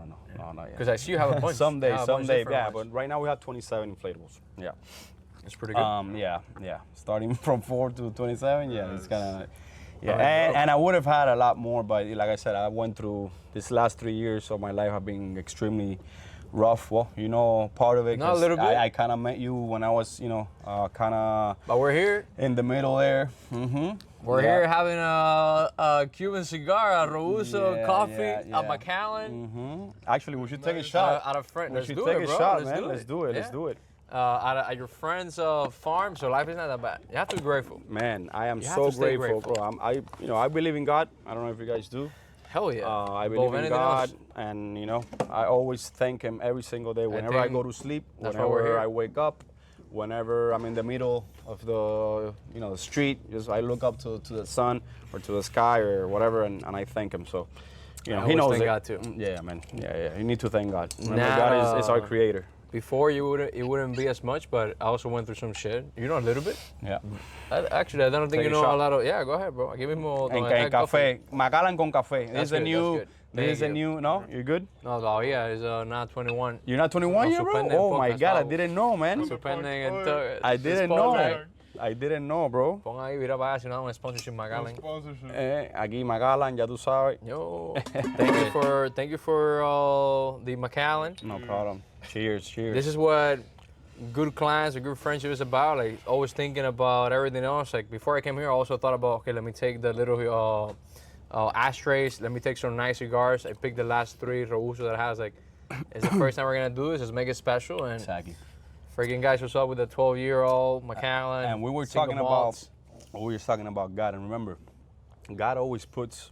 S2: yet.
S1: Because I see you have a bunch.
S2: someday, but right now we have 27 inflatables. Yeah.
S1: It's pretty good.
S2: Yeah. Starting from 4 to 27, it's kind of, and I would have had a lot more, but like I said, I went through these last 3 years of my life have been extremely rough. Well, part of it.
S1: Not a little bit.
S2: I kind of met you when I was, kind of.
S1: But we're here.
S2: In the middle there.
S1: We're here having a Cuban cigar, a Robusto coffee, a Macallan.
S2: Actually, we should take a shot.
S1: Out of friend.
S2: Let's do it, bro. Let's do it.
S1: At your friend's farm, so life is not that bad. You have to be grateful.
S2: Man, I am so grateful, bro. I believe in God. I don't know if you guys do.
S1: Hell yeah.
S2: I believe in God, and I always thank Him every single day. Whenever I go to sleep, whenever I wake up, whenever I'm in the middle of the, the street, just I look up to the sun or to the sky or whatever, and I thank him. So, he
S1: always
S2: knows
S1: thank
S2: it.
S1: God too.
S2: Yeah, man. Yeah. You need to thank God. Remember,
S1: Not,
S2: God is our creator.
S1: Before it wouldn't be as much, but I also went through some shit. You know a little bit.
S2: Yeah.
S1: Actually, I don't think
S2: Take
S1: you
S2: a
S1: know
S2: shot.
S1: a lot of. Yeah, go ahead, bro. Give me more.
S2: En café. Macallan con café.
S1: That's
S2: This is a
S1: good,
S2: new.
S1: that's good.
S2: This is a
S1: Thank you.
S2: new. No, you're good.
S1: No, yeah, it's not 21.
S2: You're not 21 yet, bro.
S1: suspende
S2: Oh my
S1: podcast,
S2: God, I
S1: Pablo.
S2: didn't know, man.
S1: Suspenden el
S2: I didn't know. I didn't know, bro.
S1: Pon ahí, mira para allá, si no, un sponsorship Macallan.
S3: Sponsorship.
S2: Aquí Macallan, ya tú sabes.
S1: Yo, thank you for the Macallan.
S2: No problem. Cheers.
S1: This is what good clients or good friendship is about. Like always thinking about everything else. Like before I came here, I also thought about, okay, let me take the little ashtrays. Let me take some nice cigars. I picked the last 3 Raul that has like. It's the first time we're gonna do this. Let's make it special. And
S2: Exactly.
S1: freaking guys, what's up with the 12-year-old Macallan?
S2: And we were
S1: single
S2: talking
S1: malts.
S2: about God, and remember, God always puts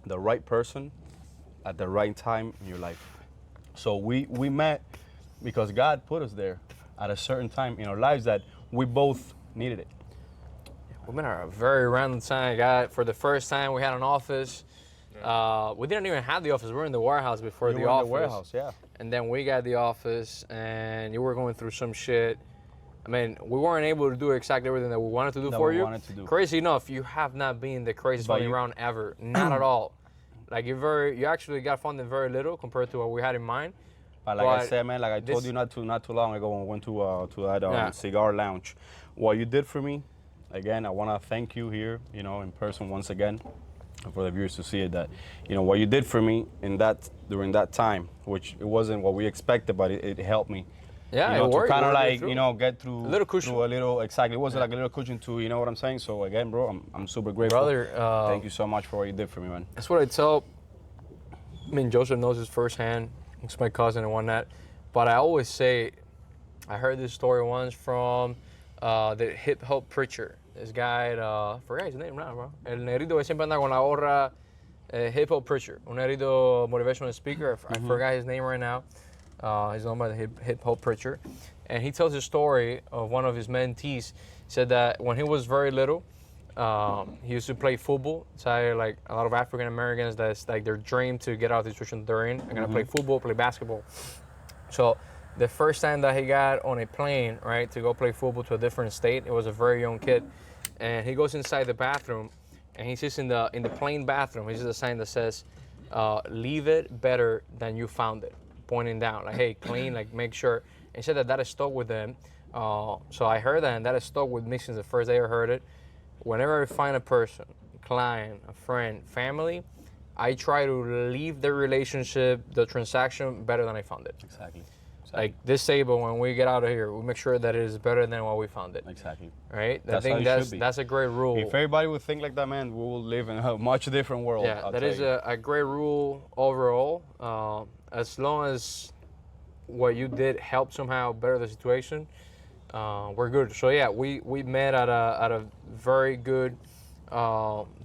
S2: the right person at the right time in your life. So we met because God put us there at a certain time in our lives that we both needed it.
S1: We've been at a very random time. God, for the first time, we had an office. We didn't even have the office. We were in the warehouse before
S2: You
S1: the
S2: were in
S1: office.
S2: the warehouse, yeah.
S1: And then we got the office, and you were going through some shit. I mean, we weren't able to do exactly everything that we wanted to do
S2: That
S1: for
S2: we
S1: you.
S2: wanted to do.
S1: Crazy enough, you have not been the craziest
S2: But
S1: funding
S2: you-
S1: round ever. Not at all. Like you actually got funded very little compared to what we had in mind.
S2: But like I
S1: But
S2: said, man, like I told
S1: this-
S2: you not too long ago when we went to that
S1: Yeah.
S2: cigar lounge, what you did for me, again, I want to thank you here, in person once again, and for the viewers to see it, that, what you did for me during that time, which it wasn't what we expected, but it helped me.
S1: Yeah,
S2: To
S1: it worked.
S2: kind of
S1: It worked
S2: like,
S1: through.
S2: get through
S1: A little cushion.
S2: through a little, exactly. It was like a little cushion to, you know what I'm saying? So again, bro, I'm super grateful.
S1: Brother,
S2: thank you so much for what you did for me, man.
S1: That's what I tell. I mean, Joseph knows this firsthand. He's my cousin and whatnot. But I always say, I heard this story once from the hip hop preacher. This guy, forgot his name now, bro. El negrito que siempre anda con la gorra, hip hop preacher. Un negrito motivational speaker. I forgot his name right now. He's known by the hip hop preacher. And he tells a story of one of his mentees. Said that when he was very little, he used to play football. So like a lot of African Americans, that's like their dream to get out of the situation they're in. They're gonna play football, play basketball. So the first time that he got on a plane, right, to go play football to a different state, it was a very young kid, and he goes inside the bathroom, and he sees in the plane bathroom, he sees a sign that says, "Leave it better than you found it," pointing down, like, hey, clean, like make sure. And he said that has stuck with them. So I heard that, and that has stuck with me since the first day I heard it. Whenever I find a person, a client, a friend, family, I try to leave the relationship, the transaction, better than I found it.
S2: Exactly.
S1: Like this table, when we get out of here, we make sure that it is better than what we found it.
S2: Exactly.
S1: Right? I
S2: That's how
S1: think
S2: it should be.
S1: that's a great rule.
S2: If everybody would think like that, man, we will live in a much different world.
S1: Yeah, that is a great rule overall. As long as what you did helped somehow better the situation, we're good. So yeah, we met at a very good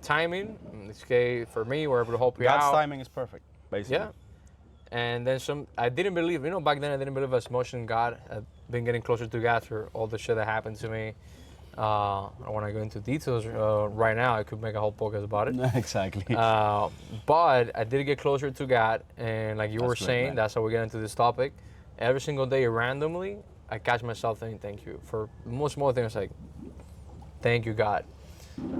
S1: timing. In this case, for me, we're able to help you
S2: God's
S1: out.
S2: timing is perfect, basically.
S1: Yeah. And then I didn't believe, back then I didn't believe as much in God. I've been getting closer to God through all the shit that happened to me. I don't want to go into details right now. I could make a whole podcast about it.
S2: Exactly.
S1: But I did get closer to God. And like you were
S2: That's great,
S1: saying,
S2: man.
S1: that's how we get into this topic. Every single day, randomly, I catch myself saying thank you. For most small things, like, thank you, God.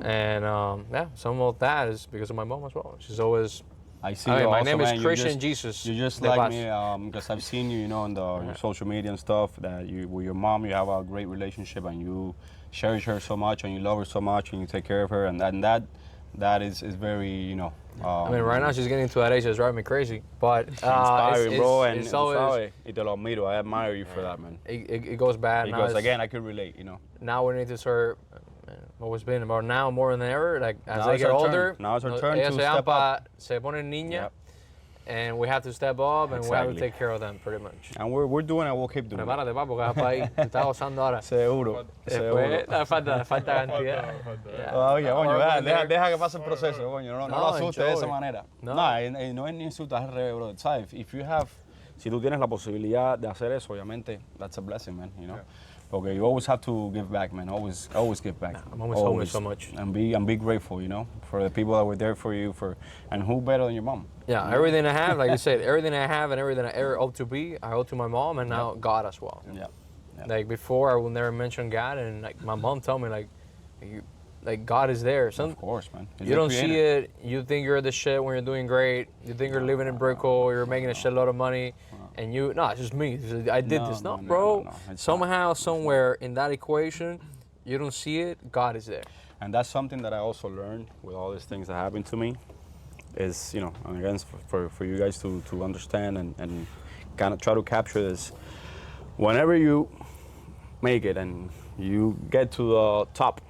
S1: And yeah, some of that is because of my mom as well. She's always...
S2: I see
S1: I mean,
S2: you
S1: my
S2: also,
S1: name is
S2: man,
S1: Christian Jesus.
S2: You're just
S1: De
S2: like
S1: Paz.
S2: me, because I've seen you, on your social media and stuff, that you, with your mom, you have a great relationship, and you cherish her so much, and you love her so much, and you take care of her, and that is very,
S1: I mean, right now she's getting to that age that's driving me crazy. But
S2: inspiring, bro, and
S1: it's always,
S2: y te lo admiro. I admire you for that, man.
S1: it goes bad. Now
S2: Because
S1: it's-
S2: again, I could relate,
S1: now we need to start. Always been about now more than ever. Like as
S2: Now
S1: they
S2: it's
S1: get
S2: our turn.
S1: older,
S2: Now it's our turn
S1: ellas
S2: to
S1: se
S2: step
S1: van se ponen niña,
S2: Yep.
S1: and we have to step up and we have to
S2: Exactly.
S1: take care of them pretty much.
S2: And we're doing it, we'll keep doing it.
S1: Prepárate, pa, porque vas para ahí. Te estás gozando ahora.
S2: Seguro,
S1: Después,
S2: seguro.
S1: falta cantidad. Yeah.
S2: Oye, coño,
S1: Ahora
S2: deja,
S1: cuando-
S2: deja, deja que pase el proceso, coño. No lo asustes de esa
S1: enjoy.
S2: manera.
S1: No.
S2: No es ni insultas, es al revés, bro. ¿Sabes? Si tú tienes la posibilidad de hacer eso, obviamente, that's a blessing, man, Okay, you always have to give back, man. Always give back.
S1: I'm always home so much.
S2: And be grateful, for the people that were there for you, and who better than your mom?
S1: Yeah, everything I have, like you said, everything I have and everything I ever owe to be, I owe to my mom and now God as well.
S2: Yeah.
S1: Like before, I will never mention God, and like my mom told me, like God is there.
S2: Of course, man. He's
S1: You
S2: the
S1: don't
S2: creator.
S1: see it. You think you're the shit when you're doing great. You think you're living in Brickell. You're making a shitload of money, and it's just me. I did this. No, bro.
S2: No. It's
S1: Somehow, somewhere in that equation, you don't see it. God is there.
S2: And that's something that I also learned with all these things that happened to me is, and again, for you guys to understand and kind of try to capture this. Whenever you make it and you get to the top,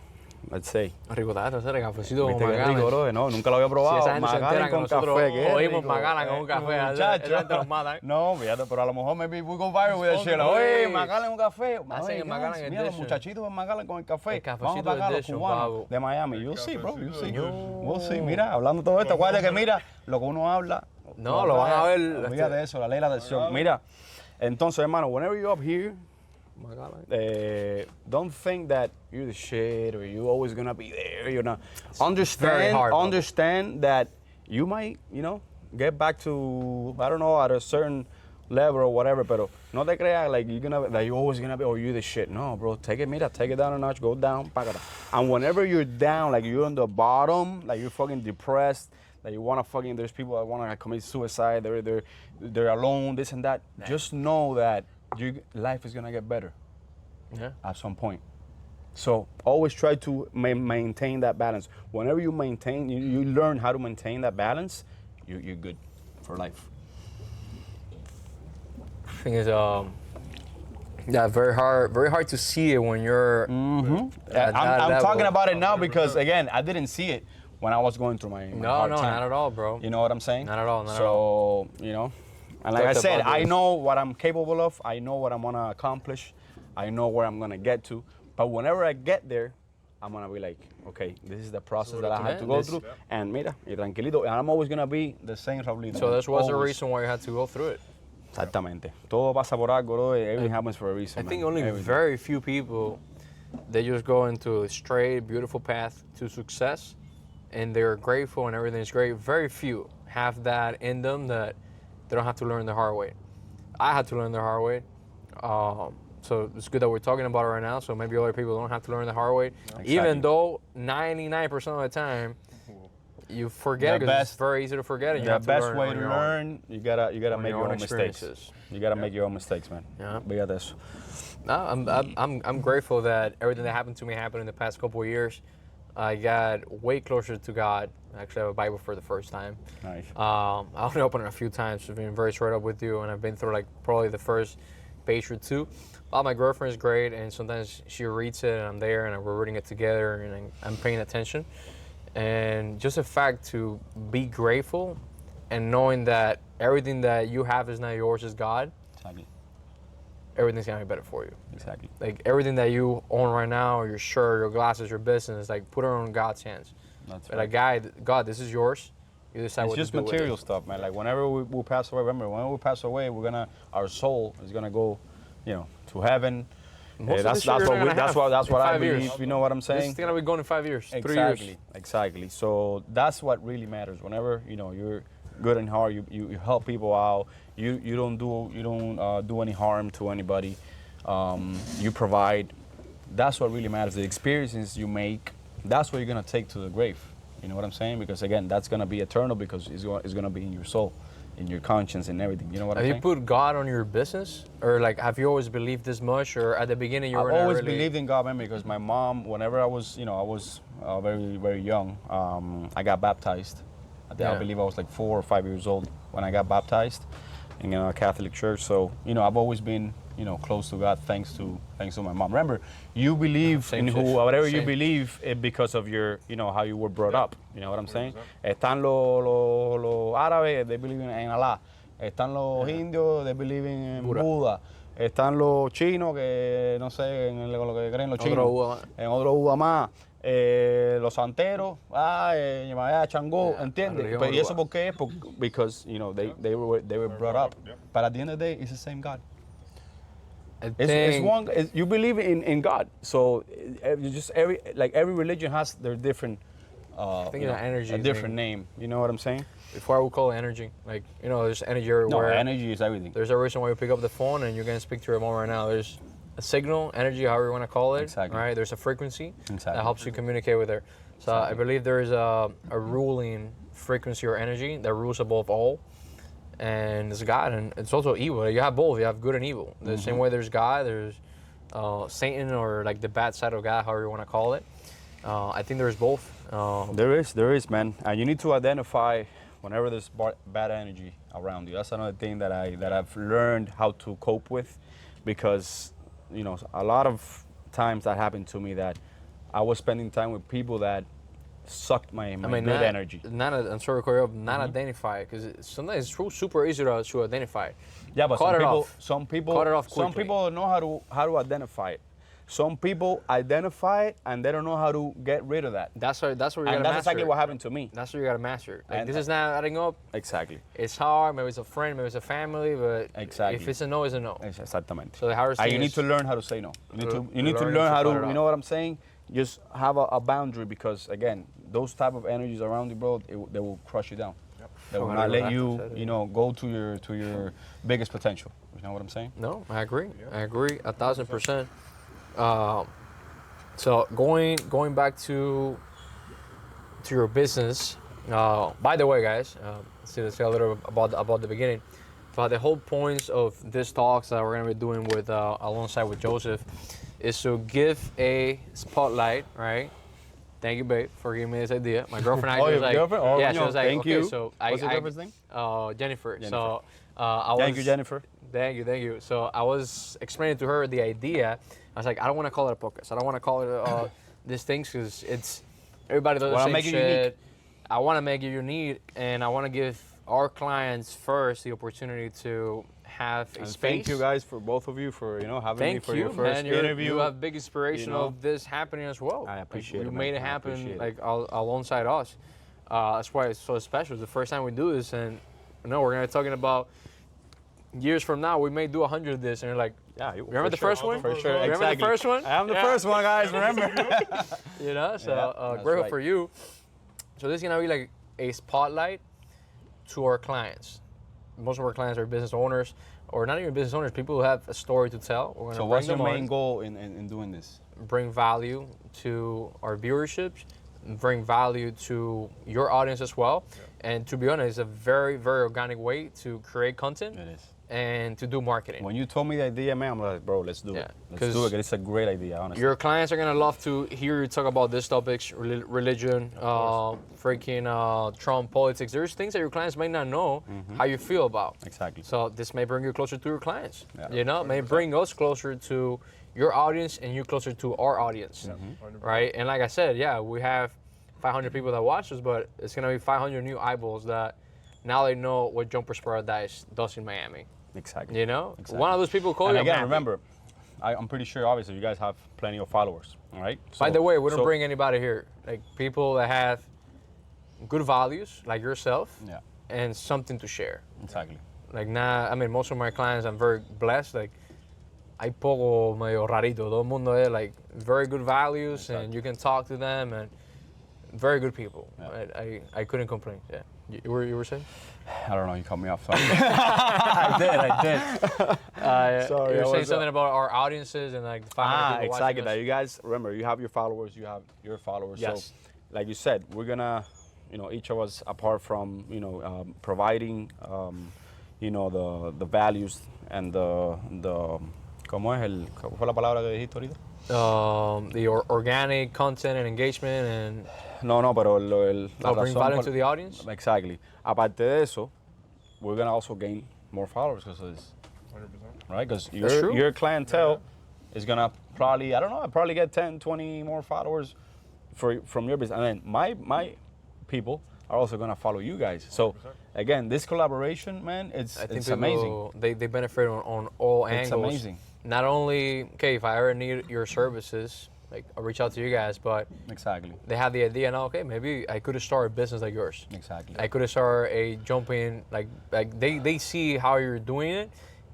S2: let's say.
S1: Rico, hacer cafecito con
S2: Viste qué rico,
S1: Magallanes.
S2: bro. No, nunca lo había probado.
S1: Si esa gente se entera
S2: Magallanes
S1: que
S2: con
S1: nosotros
S2: café, qué
S1: oímos
S2: rico.
S1: Magallanes con un café,
S2: Muchacho.
S1: esa gente nos mata, ¿eh?
S2: No, fíjate, pero a lo mejor maybe we go viral with that shit. Like,
S1: Oye,
S2: oye, Magallanes con café.
S1: hacen el
S2: Oye,
S1: Magallanes
S2: mira, los
S1: edition.
S2: muchachitos en Magallanes con el café.
S1: El cafecito
S2: Vamos para acá, los
S1: edition,
S2: cubanos
S1: pavo.
S2: de Miami. You'll see, bro. You'll see.
S1: Yo.
S2: We'll see. Mira, hablando todo esto, acuérdate que mira, lo que uno habla.
S1: No, lo van a ver.
S2: Olvídate de eso, la ley de la atención. Mira, entonces, hermano, whenever you're up here, don't think that you're the shit or you're always gonna be there. You're not.
S1: very hard, bro.
S2: Understand that you might, get back to, I don't know, at a certain level or whatever. Pero no te creas like you're always gonna be, or you the shit. No, bro. Take it down a notch. Go down. And whenever you're down, like you're on the bottom, like you're fucking depressed. That you wanna there's people that wanna commit suicide. They're alone. This and that. Just know that life is gonna get better.
S1: Yeah.
S2: At some point. So always try to maintain that balance. Whenever you maintain, you learn how to maintain that balance, you're good for life.
S1: Thing is, very hard to see it when you're.
S2: I'm
S1: level.
S2: talking about it now because again, I didn't see it when I was going through my hard time.
S1: Not at all, bro.
S2: You know what I'm saying?
S1: Not at all.
S2: So, and like I
S1: Talked
S2: said,
S1: about
S2: I
S1: this.
S2: know what I'm capable of. I know what I'm gonna accomplish. I know where I'm gonna get to. But whenever I get there, I'm gonna be like, okay, this is the process that I have to go through. And mira, y tranquilito. And I'm always gonna be the same Raulito.
S1: So this was the
S2: Always.
S1: reason why you had to go through it.
S2: Exactamente. Todo pasa por algo, bro. Everything happens for a reason.
S1: I think
S2: man.
S1: only
S2: Everything.
S1: very few people, they just go into a straight, beautiful path to success, and they're grateful and everything's great. Very few have that in them that they don't have to learn the hard way. I had to learn the hard way. So it's good that we're talking about it right now, so maybe other people don't have to learn the hard way.
S2: Exactly.
S1: Even though 99% of the time, you forget because it's very easy to forget. And you
S2: The
S1: have to
S2: best
S1: learn
S2: way
S1: on
S2: to
S1: your own.
S2: learn, you gotta make
S1: your
S2: your
S1: own
S2: own mistakes.
S1: experiences.
S2: You gotta make your own mistakes, man.
S1: Yeah.
S2: Fíjate eso.
S1: No, I'm grateful that everything that happened to me happened in the past couple of years. I got way closer to God. I actually have a Bible for the first time.
S2: Nice.
S1: I only opened it a few times. I've been very straight up with you, and I've been through like probably the first page or two. My girlfriend is great, and sometimes she reads it, and I'm there, and we're reading it together, and I'm paying attention. And just the fact to be grateful and knowing that everything that you have is not yours, is God,
S2: Exactly.
S1: everything's gonna be better for you.
S2: Exactly.
S1: Like everything that you own right now, your shirt, your glasses, your business, like put it on God's hands.
S2: That's
S1: But
S2: right.
S1: like God, this is yours. You decide
S2: It's
S1: what
S2: just
S1: to do with
S2: material
S1: it.
S2: stuff, man. Like whenever we pass away, remember, whenever we pass away, our soul is gonna go, to heaven.
S1: Most of
S2: That's
S1: this shit you're not gonna
S2: that's
S1: have
S2: what
S1: in
S2: I
S1: 5 years.
S2: believe. You know what I'm
S1: This
S2: saying?
S1: is gonna be going in 5 years, 3
S2: Exactly,
S1: years.
S2: exactly. So that's what really matters. Whenever you're good and hard, you help people out. You don't do any harm to anybody. You provide. That's what really matters. The experiences you make. That's what you're gonna take to the grave. You know what I'm saying? Because again, that's gonna be eternal because it's gonna be in your soul, in your conscience, and everything. You know what I'm
S1: Have you
S2: saying?
S1: put God on your business, or like have you always believed this much, or at the beginning you were
S2: I've
S1: not
S2: always
S1: really?
S2: believed in God, man, because my mom, whenever I was very, very young, I got baptized. I
S1: Yeah.
S2: believe I was like 4 or 5 years old when I got baptized in a Catholic church. So, I've always been, close to God thanks to my mom. Remember, you believe
S1: Same
S2: in
S1: shit.
S2: whatever you
S1: Same.
S2: believe because of your, how you were brought up. You know what I'm saying? Están los árabes, they believe in Allah. Están los indios, they believe in Buda. Están los chinos, que no sé, en lo que creen los
S1: Otro
S2: chinos.
S1: Buda más.
S2: En otro Buda más. Los santeros, Changó, ¿entiendes?
S1: religión
S2: Pero, ¿y eso
S1: uruguaya.
S2: por qué? Because, they were brought up. But at the end of the day, it's the same God. You believe in God. So every religion has their different
S1: I think it's an energy
S2: a different
S1: thing.
S2: name. You know what I'm saying?
S1: Before I would call it energy. Like, there's energy everywhere.
S2: No, energy is everything.
S1: There's a reason why you pick up the phone and you're going to speak to your mom right now. There's a signal, energy, however you want to call it.
S2: Exactly.
S1: Right? There's a frequency that
S2: Exactly.
S1: helps you communicate with her. So I believe there is a ruling frequency or energy that rules above all. And it's God, and it's also evil. You have both. You have good and evil. The same way there's God, there's Satan, or like the bad side of God, however you want to call it. I think there's both.
S2: There is, man. And you need to identify whenever there's bad energy around you. That's another thing that I've learned how to cope with, because a lot of times that happened to me, that I was spending time with people that sucked my good energy.
S1: I'm sorry, Corey, not identify, because sometimes it's super easy to identify.
S2: Yeah, but some people
S1: cut it off quickly.
S2: Some people know how to identify it. Some people identify it and they don't know how to get rid of that.
S1: That's where you gotta master.
S2: And that's exactly what happened to me.
S1: That's what you gotta master. Like,
S2: And
S1: this is not adding up.
S2: Exactly.
S1: It's hard. Maybe it's a friend. Maybe it's a family. But
S2: Exactly.
S1: if it's a no, it's a no.
S2: Exactamente.
S1: So the hardest
S2: And
S1: thing
S2: you need
S1: is
S2: to learn how to say no. You need to
S1: learn
S2: learn
S1: to
S2: how
S1: cut it
S2: to,
S1: off.
S2: you know what I'm saying? Just have a boundary, because again, those type of energies around you, bro, they will crush you down.
S3: Yep.
S2: They will not let you, go to your biggest potential. You know what I'm saying?
S1: No, I agree. I agree 1,000%. So going back to your business. By the way, guys, let's say a little about the beginning. But the whole points of this talks that we're gonna be doing with alongside with Joseph is to give a spotlight, right? Thank you, babe, for giving me this idea. My girlfriend actually was like,
S2: girlfriend? Oh,
S1: yeah, she was like,
S2: thank
S1: okay,
S2: you.
S1: so
S2: What's your girlfriend's name?
S1: Jennifer.
S2: Jennifer.
S1: So
S2: Thank you, Jennifer.
S1: Thank you. So I was explaining to her the idea. I was like, I don't want to call it a podcast. I don't want to call it these things, because it's everybody does the same shit. I want to make it unique, and I want to give our clients first the opportunity to have a space.
S2: Thank you guys for both of you for having me for your first
S1: man.
S2: interview.
S1: You have big inspiration of this happening as well.
S2: I appreciate it.
S1: You
S2: man.
S1: made it happen alongside us. That's why it's so special. It's the first time we do this, and we're gonna be talking about years from now. We may do 100 of this, and you're like,
S2: yeah,
S1: remember the first one?
S2: For sure,
S1: Remember
S2: exactly.
S1: the first one?
S2: I am the first one, guys. Remember?
S1: So grateful for you. So this is gonna be like a spotlight to our clients. Most of our clients are business owners, or not even business owners, people who have a story to tell. We're gonna
S2: So what's your main goal in doing this?
S1: Bring value to our viewership, bring value to your audience as well. Yeah. And to be honest, it's a very, very organic way to create content.
S2: It is.
S1: And to do marketing.
S2: When you told me the idea, man, I'm like, bro, let's do it. Let's do it. It's a great idea, honestly.
S1: Your clients are gonna love to hear you talk about these topics: religion, Trump, politics. There's things that your clients may not know how you feel about.
S2: Exactly.
S1: So this may bring you closer to your clients.
S2: Yeah.
S1: May bring us closer to your audience and you closer to our audience, right? And like I said, we have 500 people that watch us, but it's gonna be 500 new eyeballs that now they know what Jumpers Paradise does in Miami.
S2: Exactly.
S1: Exactly. One of those people call you.
S2: And again, remember, I'm pretty sure, obviously, you guys have plenty of followers, all right? So,
S1: by the way, we don't bring anybody here. Like people that have good values, like yourself, and something to share.
S2: Exactly.
S1: Like most of my clients, I'm very blessed. Like, hay poco medio rarito. Todo el mundo es like very good values, and you can talk to them, and very good people. Yeah. I couldn't complain. Yeah. You were saying?
S2: I don't know. You cut me off. Sorry.
S1: I did.
S2: Sorry.
S1: You were saying something about our audiences and like 500 people
S2: exactly.
S1: That
S2: you guys remember, you have your followers. You have your followers.
S1: Yes.
S2: So, like you said, we're gonna, each of us, apart from providing, the values and ¿cómo fue la palabra que dijiste ahorita?
S1: The organic content and engagement and.
S2: No, pero la
S1: bring value to the audience?
S2: Exactly. Aparte de eso, we're going to also gain more followers because of this. 100%. Right? Because your clientele is going to probably get 10, 20 more followers from your business. And then my people are also going to follow you guys. So, 100%. Again, this collaboration, man, it's amazing.
S1: They benefit on all angles.
S2: It's amazing.
S1: Not only, if I ever need your services, like I'll reach out to you guys, but
S2: exactly,
S1: they have the idea now. Okay, maybe I could have started a business like yours.
S2: Exactly,
S1: I could have started a jumping like they see how you're doing it,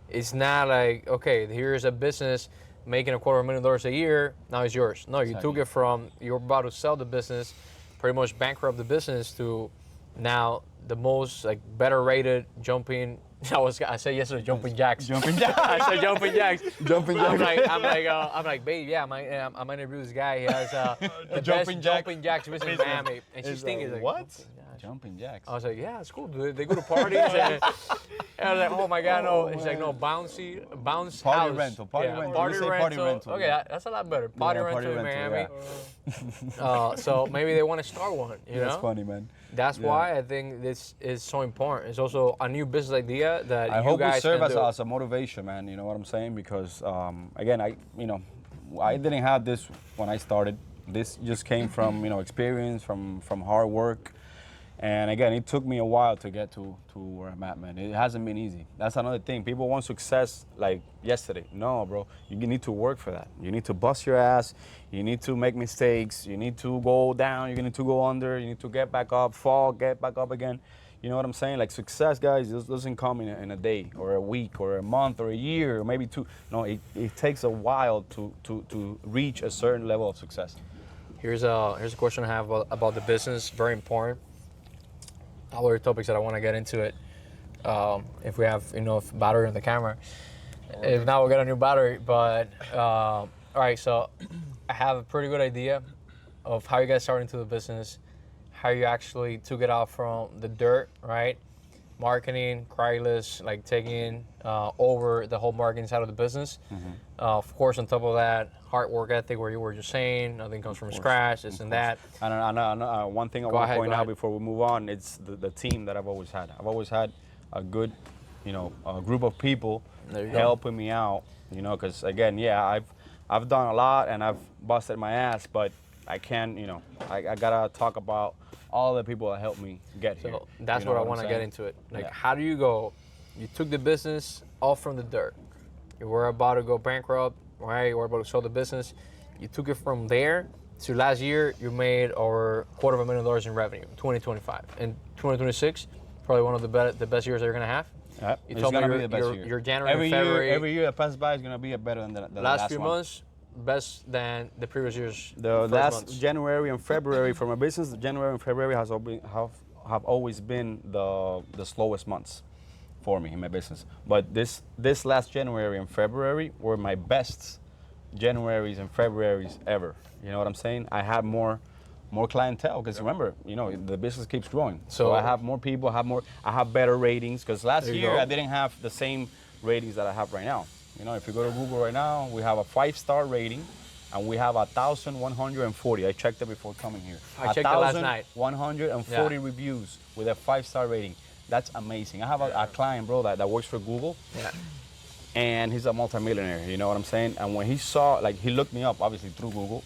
S1: it's not like, okay, here's a business making $250,000 a year, now it's yours. No, you took it from you're about to sell the business, pretty much bankrupt the business, to now the most like better rated jumping. I said yesterday jumping jacks.
S2: Jumping jacks.
S1: I said jumping jacks.
S2: Jumping jacks.
S1: I'm like, babe, yeah, I'm interview this guy. He has the
S2: Jumping
S1: best
S2: jack.
S1: jumping jacks business in Miami, and she's thinking like,
S2: what?
S1: jumping jacks.
S2: Jumping jacks.
S1: I was like, yeah, it's cool, dude. They go to parties. and I was like, oh my God, no. She's like, no, bounce
S2: Party
S1: house.
S2: rental, party
S1: Yeah,
S2: rental.
S1: Party
S2: You say
S1: rental.
S2: party rental,
S1: Okay,
S2: yeah.
S1: that's a lot better. Party
S2: party
S1: rental in
S2: rental,
S1: Miami. So maybe they want to start one, you know?
S2: That's funny, man.
S1: That's why I think this is so important. It's also a new business idea that
S2: I
S1: you
S2: hope
S1: guys
S2: we serve
S1: can do.
S2: as a motivation, man. You know what I'm saying? Because again, I didn't have this when I started. This just came from experience, from hard work, and again, it took me a while to get to where I'm at, man. It hasn't been easy. That's another thing. People want success like yesterday. No, bro. You need to work for that. You need to bust your ass. You need to make mistakes. You need to go down. You need to go under. You need to get back up, fall, get back up again. You know what I'm saying? Like success, guys, it doesn't come in a day or a week or a month or a year or maybe two. No, it takes a while to reach a certain level of success.
S1: Here's a question I have about the business. Very important. Other topics that I want to get into it. If we have enough battery on the camera. If not, we'll get a new battery. But all right, so I have a pretty good idea of how you guys started into the business, how you actually took it out from the dirt, right? Marketing, Craigslist, like taking over the whole marketing side of the business. Of course, on top of that, hard work ethic, where you were just saying, nothing comes from scratch, this and that.
S2: And one thing I want to point out before we move on, it's the team that I've always had. I've always had a good, a group of people helping me out, because again, yeah, I've done a lot and I've busted my ass, but I can't, I gotta talk about all the people that helped me get here.
S1: So that's what I want to get into it. Like, how do you go? You took the business off from the dirt. You were about to go bankrupt, right? You were about to sell the business. You took it from there to last year. You made over $250,000 in revenue, 2025. And 2026, probably one of the best years that you're gonna have.
S2: Yeah,
S1: You
S2: it's
S1: told me
S2: gonna be the best year.
S1: your January and February.
S2: Every year that passes by is gonna be better than the last
S1: few
S2: one.
S1: months, best than the previous years.
S2: The
S1: first
S2: last
S1: months.
S2: January and February for my business, January and February have always been the slowest months for me in my business. But this last January and February were my best Januaries and Februaries ever. You know what I'm saying? I had more clientele because remember, the business keeps growing. So I have more people, I have better ratings because last year I didn't have the same ratings that I have right now. If you go to Google right now, we have a 5-star rating and we have 1,140. I checked it before coming here.
S1: I checked it last night.
S2: 140 reviews with a 5-star rating. That's amazing. I have a client, bro, that works for Google.
S1: Yeah.
S2: And he's a multimillionaire, you know what I'm saying? And when he saw, he looked me up, obviously, through Google.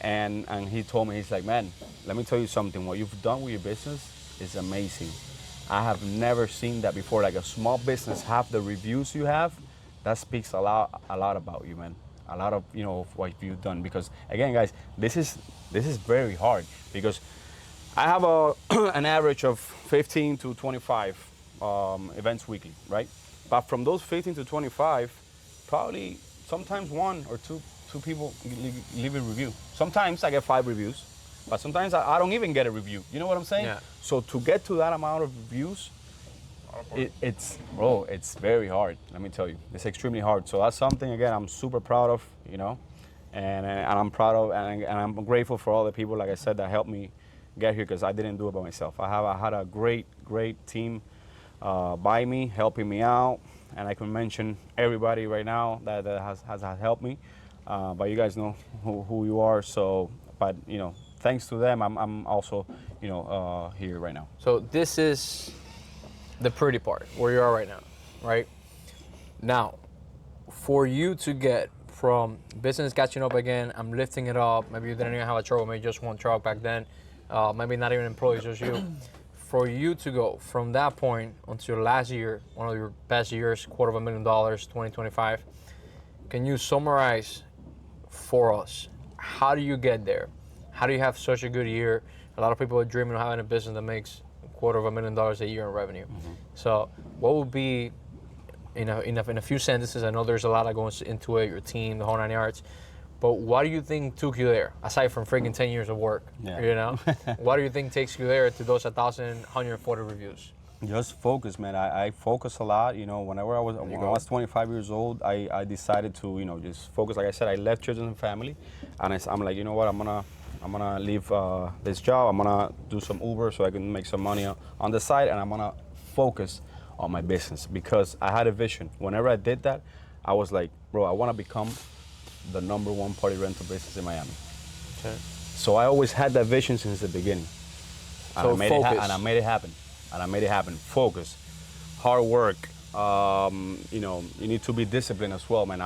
S2: And he told me, he's like, man, let me tell you something. What you've done with your business is amazing. I have never seen that before. Like a small business have the reviews you have. That speaks a lot about you, man. A lot of of what you've done. Because again, guys, this is very hard because I have an average of 15 to 25 events weekly, right? But from those 15 to 25, probably sometimes one or two people leave a review. Sometimes I get 5 reviews, but sometimes I don't even get a review. You know what I'm saying?
S1: Yeah. So
S2: to get to that amount of reviews, it's very hard. Let me tell you, it's extremely hard. So that's something again I'm super proud of, and I'm proud of, and I'm grateful for all the people, like I said, that helped me get here because I didn't do it by myself. I had a great team by me, helping me out, and I can mention everybody right now that has helped me. But you guys know who you are. So, but thanks to them, I'm also here right now.
S1: So this is the pretty part, where you are right now, right? Now, for you to get from business catching up again, I'm lifting it up, maybe you didn't even have a truck, maybe just one truck back then, maybe not even employees, just you. For you to go from that point until last year, one of your best years, $250,000, 2025, can you summarize for us, how do you get there? How do you have such a good year? A lot of people are dreaming of having a business that makes $250,000 a year in revenue. So what would be in a few sentences, I know there's a lot that goes into it, your team, the whole 9 yards. But what do you think took you there, aside from freaking 10 years of work?
S2: Yeah.
S1: You know, what do you think takes you there to those 1,140 reviews?
S2: Just focus, man. I focus a lot. You know, when I was 25 years old, I decided to, you know, just focus. Like I said, I left children and family, and I'm like, you know what, I'm gonna leave this job. I'm gonna do some Uber so I can make some money on the side, and I'm gonna focus on my business because I had a vision. Whenever I did that, I was like, bro, I want to become the #1 party rental business in Miami.
S1: Okay.
S2: So I always had that vision since the beginning, and
S1: So
S2: I made it happen. Focus, hard work. You know, you need to be disciplined as well, man.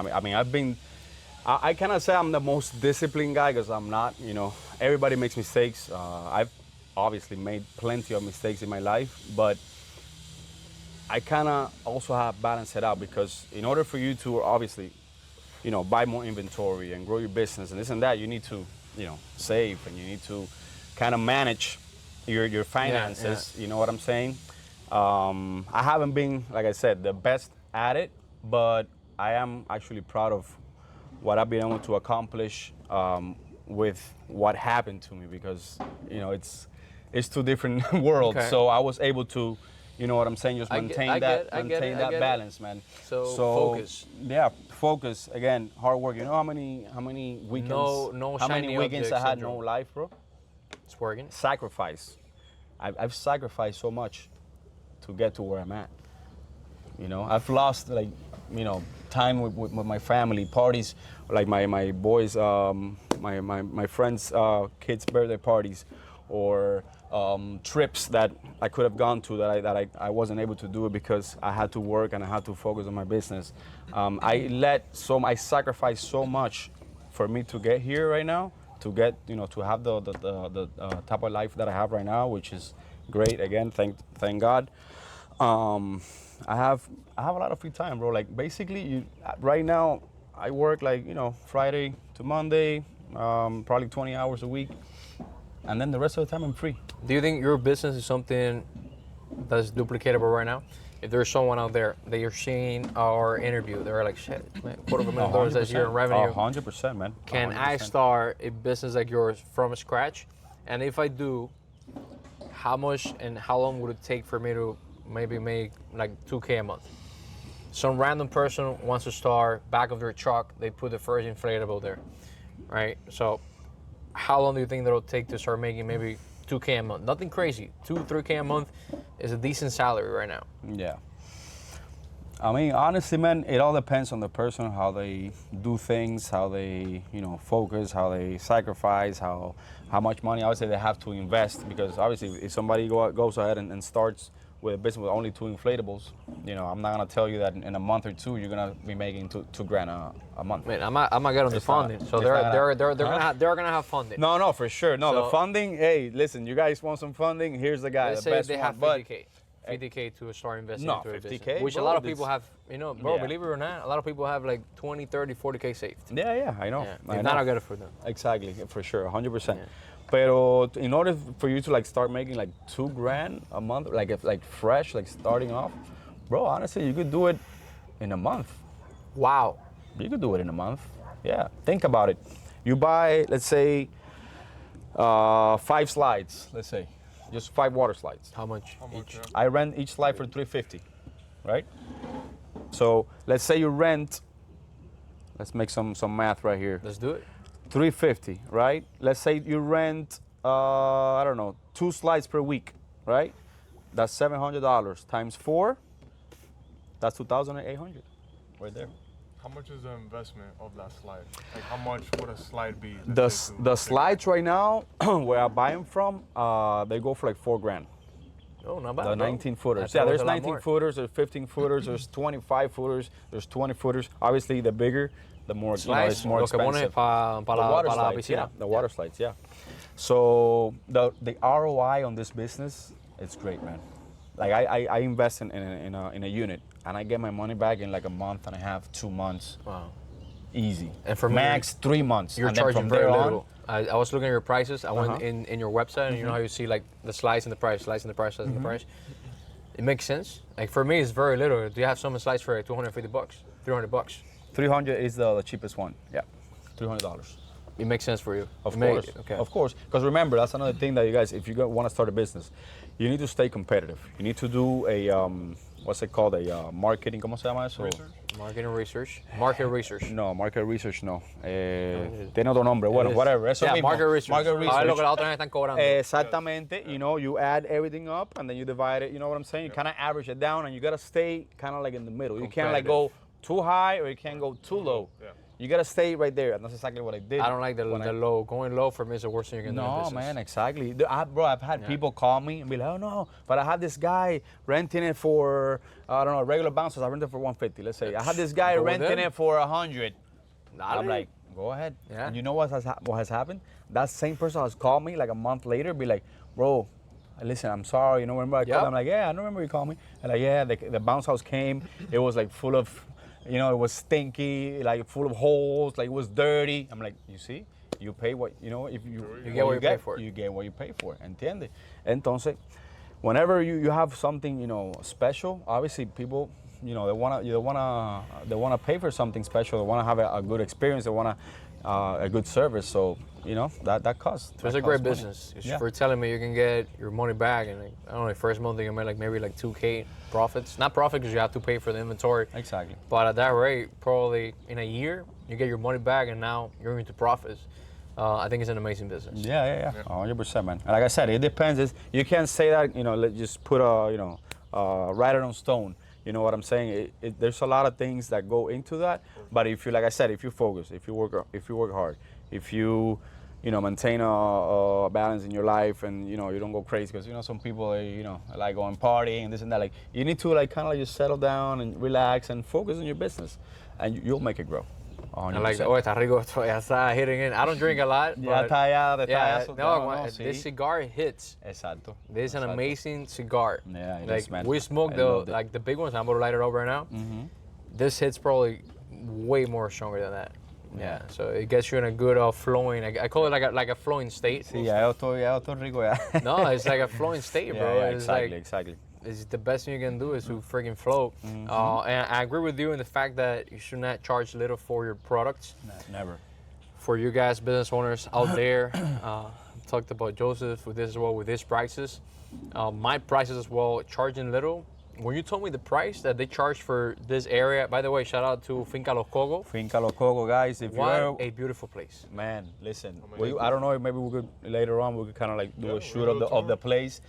S2: I cannot say I'm the most disciplined guy because I'm not. You know, everybody makes mistakes. I've obviously made plenty of mistakes in my life, but I kind of also have balanced it out because in order for you to obviously, you know, buy more inventory and grow your business and this and that, you need to, you know, save and you need to kind of manage your finances.
S1: Yeah.
S2: You know what I'm saying? I haven't been, like I said, the best at it, but I am actually proud of what I've been able to accomplish with what happened to me because, you know, it's two different worlds.
S1: Okay.
S2: So I was able to, you know what I'm saying, just maintain that balance, man.
S1: So focus.
S2: Yeah, focus. Again, hard work. You know how many weekends?
S1: No
S2: how many
S1: shiny
S2: weekends I
S1: object
S2: had no
S1: syndrome.
S2: life, bro?
S1: It's working.
S2: Sacrifice. I've sacrificed so much to get to where I'm at. You know, I've lost like, you know, time with my family, parties, like my boys, my friends' kids' birthday parties, or trips that I could have gone to that I wasn't able to do it because I had to work and I had to focus on my business. I sacrificed so much for me to get here right now, to get, you know, to have the type of life that I have right now, which is great. Again, thank God. I have a lot of free time, bro. Like basically, right now I work like, you know, Friday to Monday, probably 20 hours a week, and then the rest of the time I'm free.
S1: Do you think your business is something that's duplicatable right now? If there's someone out there that you're seeing our interview, they're like, shit, man, $250,000 this year in revenue.
S2: 100%, man.
S1: Can
S2: 100%.
S1: I start a business like yours from scratch? And if I do, how much and how long would it take for me to maybe make like $2K a month? Some random person wants to start back of their truck, they put the first inflatable there, right? So how long do you think that'll take to start making maybe $2K a month? Nothing crazy. 2-3K a month is a decent salary right now.
S2: Yeah. I mean, honestly, man, it all depends on the person, how they do things, how they, you know, focus, how they sacrifice, how much money I would say they have to invest. Because obviously, if somebody goes ahead and starts with a business with only 2 inflatables, you know, I'm not gonna tell you that in a month or 2 you're gonna be making $2,000 a month.
S1: Man, I'm gonna get on the funding. So they're gonna have funding.
S2: No, for sure. No,
S1: So-
S2: the funding. Hey, listen, you guys want some funding? Here's the guy,
S1: Let's
S2: the
S1: say
S2: best
S1: they
S2: one.
S1: have
S2: But
S1: 50K to start investing
S2: No,
S1: into a
S2: 50K,
S1: business, which a
S2: bro,
S1: lot of people
S2: it's-
S1: have. You know, bro,
S2: Yeah.
S1: believe it or not, a lot of people have like 20, 30, 40K saved.
S2: yeah, I know.
S1: Yeah.
S2: I
S1: If
S2: know.
S1: not, I'll get it for them.
S2: Exactly, for sure, 100%.
S1: Yeah.
S2: Pero in order for you to like start making like $2,000 a month, like if like fresh, like starting off, bro, honestly, you could do it in a month.
S1: Wow.
S2: You could do it in a month. Yeah, think about it. You buy, let's say, 5 slides. Let's say, just 5 water slides.
S1: How much each?
S3: yeah?
S2: I rent each slide for $350, right? So let's say you rent. Let's make some math right here.
S1: Let's do it.
S2: $350, right? Let's say you rent, I don't know, 2 slides per week, right? That's $700 times 4. That's $2,800, right there.
S3: How much is the investment of that slide? Like how much would a slide be?
S2: The slides right now, where I buy them from, they go for like $4,000.
S1: Oh, not bad.
S2: The
S1: bro.
S2: 19 footers.
S1: I thought
S2: Yeah,
S1: it was
S2: there's
S1: a lot
S2: 19
S1: more.
S2: footers, there's 15 footers, there's 25 footers, there's 20 footers. Obviously, the bigger, the more, you know,
S1: Slides,
S2: it's more
S1: lo que pones
S2: expensive.
S1: pa
S2: The
S1: la
S2: water
S1: pa la
S2: slides, yeah.
S1: piscina.
S2: The water slides, yeah. So the ROI on this business, it's great, man. Like I invest in a unit and I get my money back in like a month and a half, 2 months,
S1: Wow.
S2: easy.
S1: And for me,
S2: max 3 months.
S1: You're
S2: and then
S1: charging
S2: from
S1: very
S2: there on,
S1: little. I was looking at your prices. I went
S2: Uh-huh.
S1: in your website, and you know how you see like the slides and the price, slides and the price, slides and the price. It makes sense. Like for me, it's very little. Do you have some slice for like $250, $300?
S2: 300 is the cheapest one. Yeah, $300.
S1: It makes sense for you.
S2: Of course,
S1: Okay.
S2: of course. Because remember, that's another thing that you guys, if you want to start a business, you need to stay competitive. You need to do a what's it called? A marketing. ¿Cómo se llama eso?
S1: Market research. Market research.
S2: No, market research no. Tiene otro nombre. Bueno, whatever. Eso
S1: Yeah,
S2: mismo.
S1: market research.
S2: Market
S1: Ah, es lo que
S2: research.
S1: la otra vez están cobrando.
S2: Exactamente. You know, you add everything up and then you divide it. You know what I'm saying? You kind of average it down and you gotta stay kind of like in the middle. You can't like go too high or you can't go too low.
S3: Yeah.
S2: You gotta stay right there, and that's exactly what I did.
S1: I don't like the low. Going low for me is the worst thing you can do in
S2: No,
S1: business.
S2: man, exactly. I've had people call me and be like, oh no, but I had this guy renting it for, I don't know, regular bouncers. I rented it for 150, let's say. I had this guy
S1: Go with
S2: renting
S1: them.
S2: it for 100. I'm
S1: Dale.
S2: like, go ahead.
S1: Yeah.
S2: And you know what has happened? That same person has called me like a month later, be like, bro, listen, I'm sorry. You know, remember I called? I'm like, yeah, I remember you called me. And like, yeah, the bounce house came. It was like full of, you know, it was stinky, like full of holes, like it was dirty. I'm like, you see, you pay what, you know, if you
S1: get what you pay for.
S2: You get what you pay for, ¿entiende? Entonces, whenever you have something, you know, special, obviously people, you know, they wanna pay for something special. They wanna have a good experience. They wanna a good service. So, you know, that costs.
S1: So it's a great business.
S2: Yeah.
S1: For telling me you can get your money back, and like, I don't know, first month you can make like maybe like 2K profits. Not profit because you have to pay for the inventory.
S2: Exactly.
S1: But at that rate, probably in a year you get your money back, and now you're into profits. I think it's an amazing business.
S2: Yeah. 100%, man. And like I said, it depends. You can't say that, you know, just put a, you know, write it on stone. You know what I'm saying? There's a lot of things that go into that. But if you, like I said, if you focus, if you work hard, if you know, maintain a balance in your life, and you know, you don't go crazy, because you know some people, you know, like going partying and this and that. Like you need to like kind of like just settle down and relax and focus on your business, and you'll make it grow. 100%.
S1: I like, oh, está rico esto, ya está hitting in. I don't drink a lot.
S2: Ya
S1: but
S2: está ya,
S1: yeah,
S2: no,
S1: this cigar hits.
S2: Exacto.
S1: This is an amazing cigar.
S2: Yeah, it
S1: like
S2: is, man.
S1: we smoke like the big ones. I'm gonna light it up right now.
S2: Mm-hmm.
S1: This hits probably way more stronger than that. Yeah, so it gets you in a good flowing. I call it like a flowing state.
S2: Sí, ya yo estoy rico ya.
S1: No, it's like a flowing state, bro.
S2: Yeah,
S1: It's
S2: exactly,
S1: like,
S2: exactly.
S1: It's the best thing you can do is to freaking flow. And I agree with you in the fact that you should not charge little for your products.
S2: Never.
S1: For you guys, business owners out there, talked about Joseph with this as well, with his prices. My prices as well, charging little. When you told me the price that they charge for this area, by the way, shout out to Finca Los Cogo.
S2: Finca Los Cogo, guys. If
S1: What
S2: you're
S1: a beautiful place.
S2: man, listen. I don't know if maybe we could later on we could kind of like do a shoot of the place.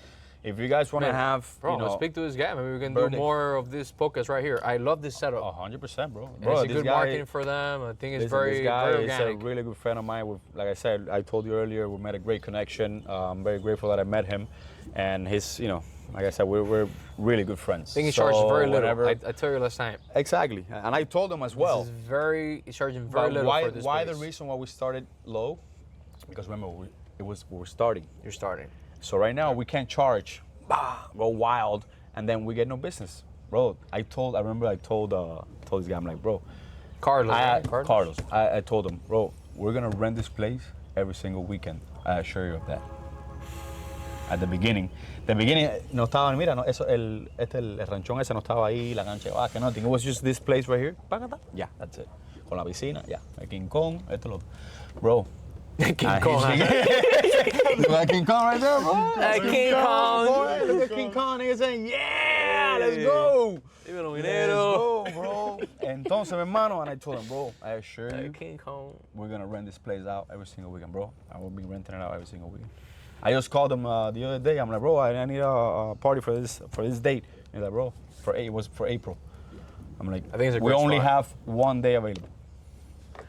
S2: If you guys want to have,
S1: Bro,
S2: you know,
S1: let's speak to this guy. Maybe we can do
S2: Bernie.
S1: more of this podcast right here. I love this setup.
S2: 100%, bro.
S1: And
S2: Bro,
S1: it's a
S2: this
S1: good
S2: guy,
S1: marketing for them. I think it's
S2: listen,
S1: very,
S2: this guy
S1: very
S2: is
S1: organic.
S2: a really good friend of mine. Like I said, I told you earlier, we made a great connection. I'm very grateful that I met him, and his, you know, like I said, we're really good friends.
S1: I think he charges very little.
S2: whenever-
S1: I told you last time.
S2: Exactly, and I told him as well.
S1: He's charging very
S2: But
S1: little for this
S2: why
S1: place.
S2: the reason why we started low? Because remember, we were starting.
S1: You're starting.
S2: So right now we can't charge, go wild, and then we get no business, bro. I told this guy, I'm like, bro,
S1: Carlos. right?
S2: Carlos. I told him, bro, we're gonna rent this place every single weekend. I assure you of that. At the beginning no estaba, mira, no, eso, el ranchón ese no estaba ahí, la cancha de básquet, nothing. It was just this place right here. Yeah, that's it. Con la piscina, yeah. El King Kong, esto lo, bro.
S1: King Kong.
S2: Look at King Kong right there, bro.
S1: King Kong.
S2: Boy. Look at King Kong. Nigga saying, yeah, let's go.
S1: Dímelo,
S2: Let's
S1: minero.
S2: go, bro. Entonces, mi hermano, and I told him, bro, I assure you,
S1: King Kong.
S2: we're gonna rent this place out every single weekend, bro. I will be renting it out every single weekend. I just called him the other day. I'm like, bro, I need a party for this date. He's like, bro, it was for April. I'm like,
S1: I think it's a
S2: we
S1: great
S2: only
S1: spot.
S2: have one day available,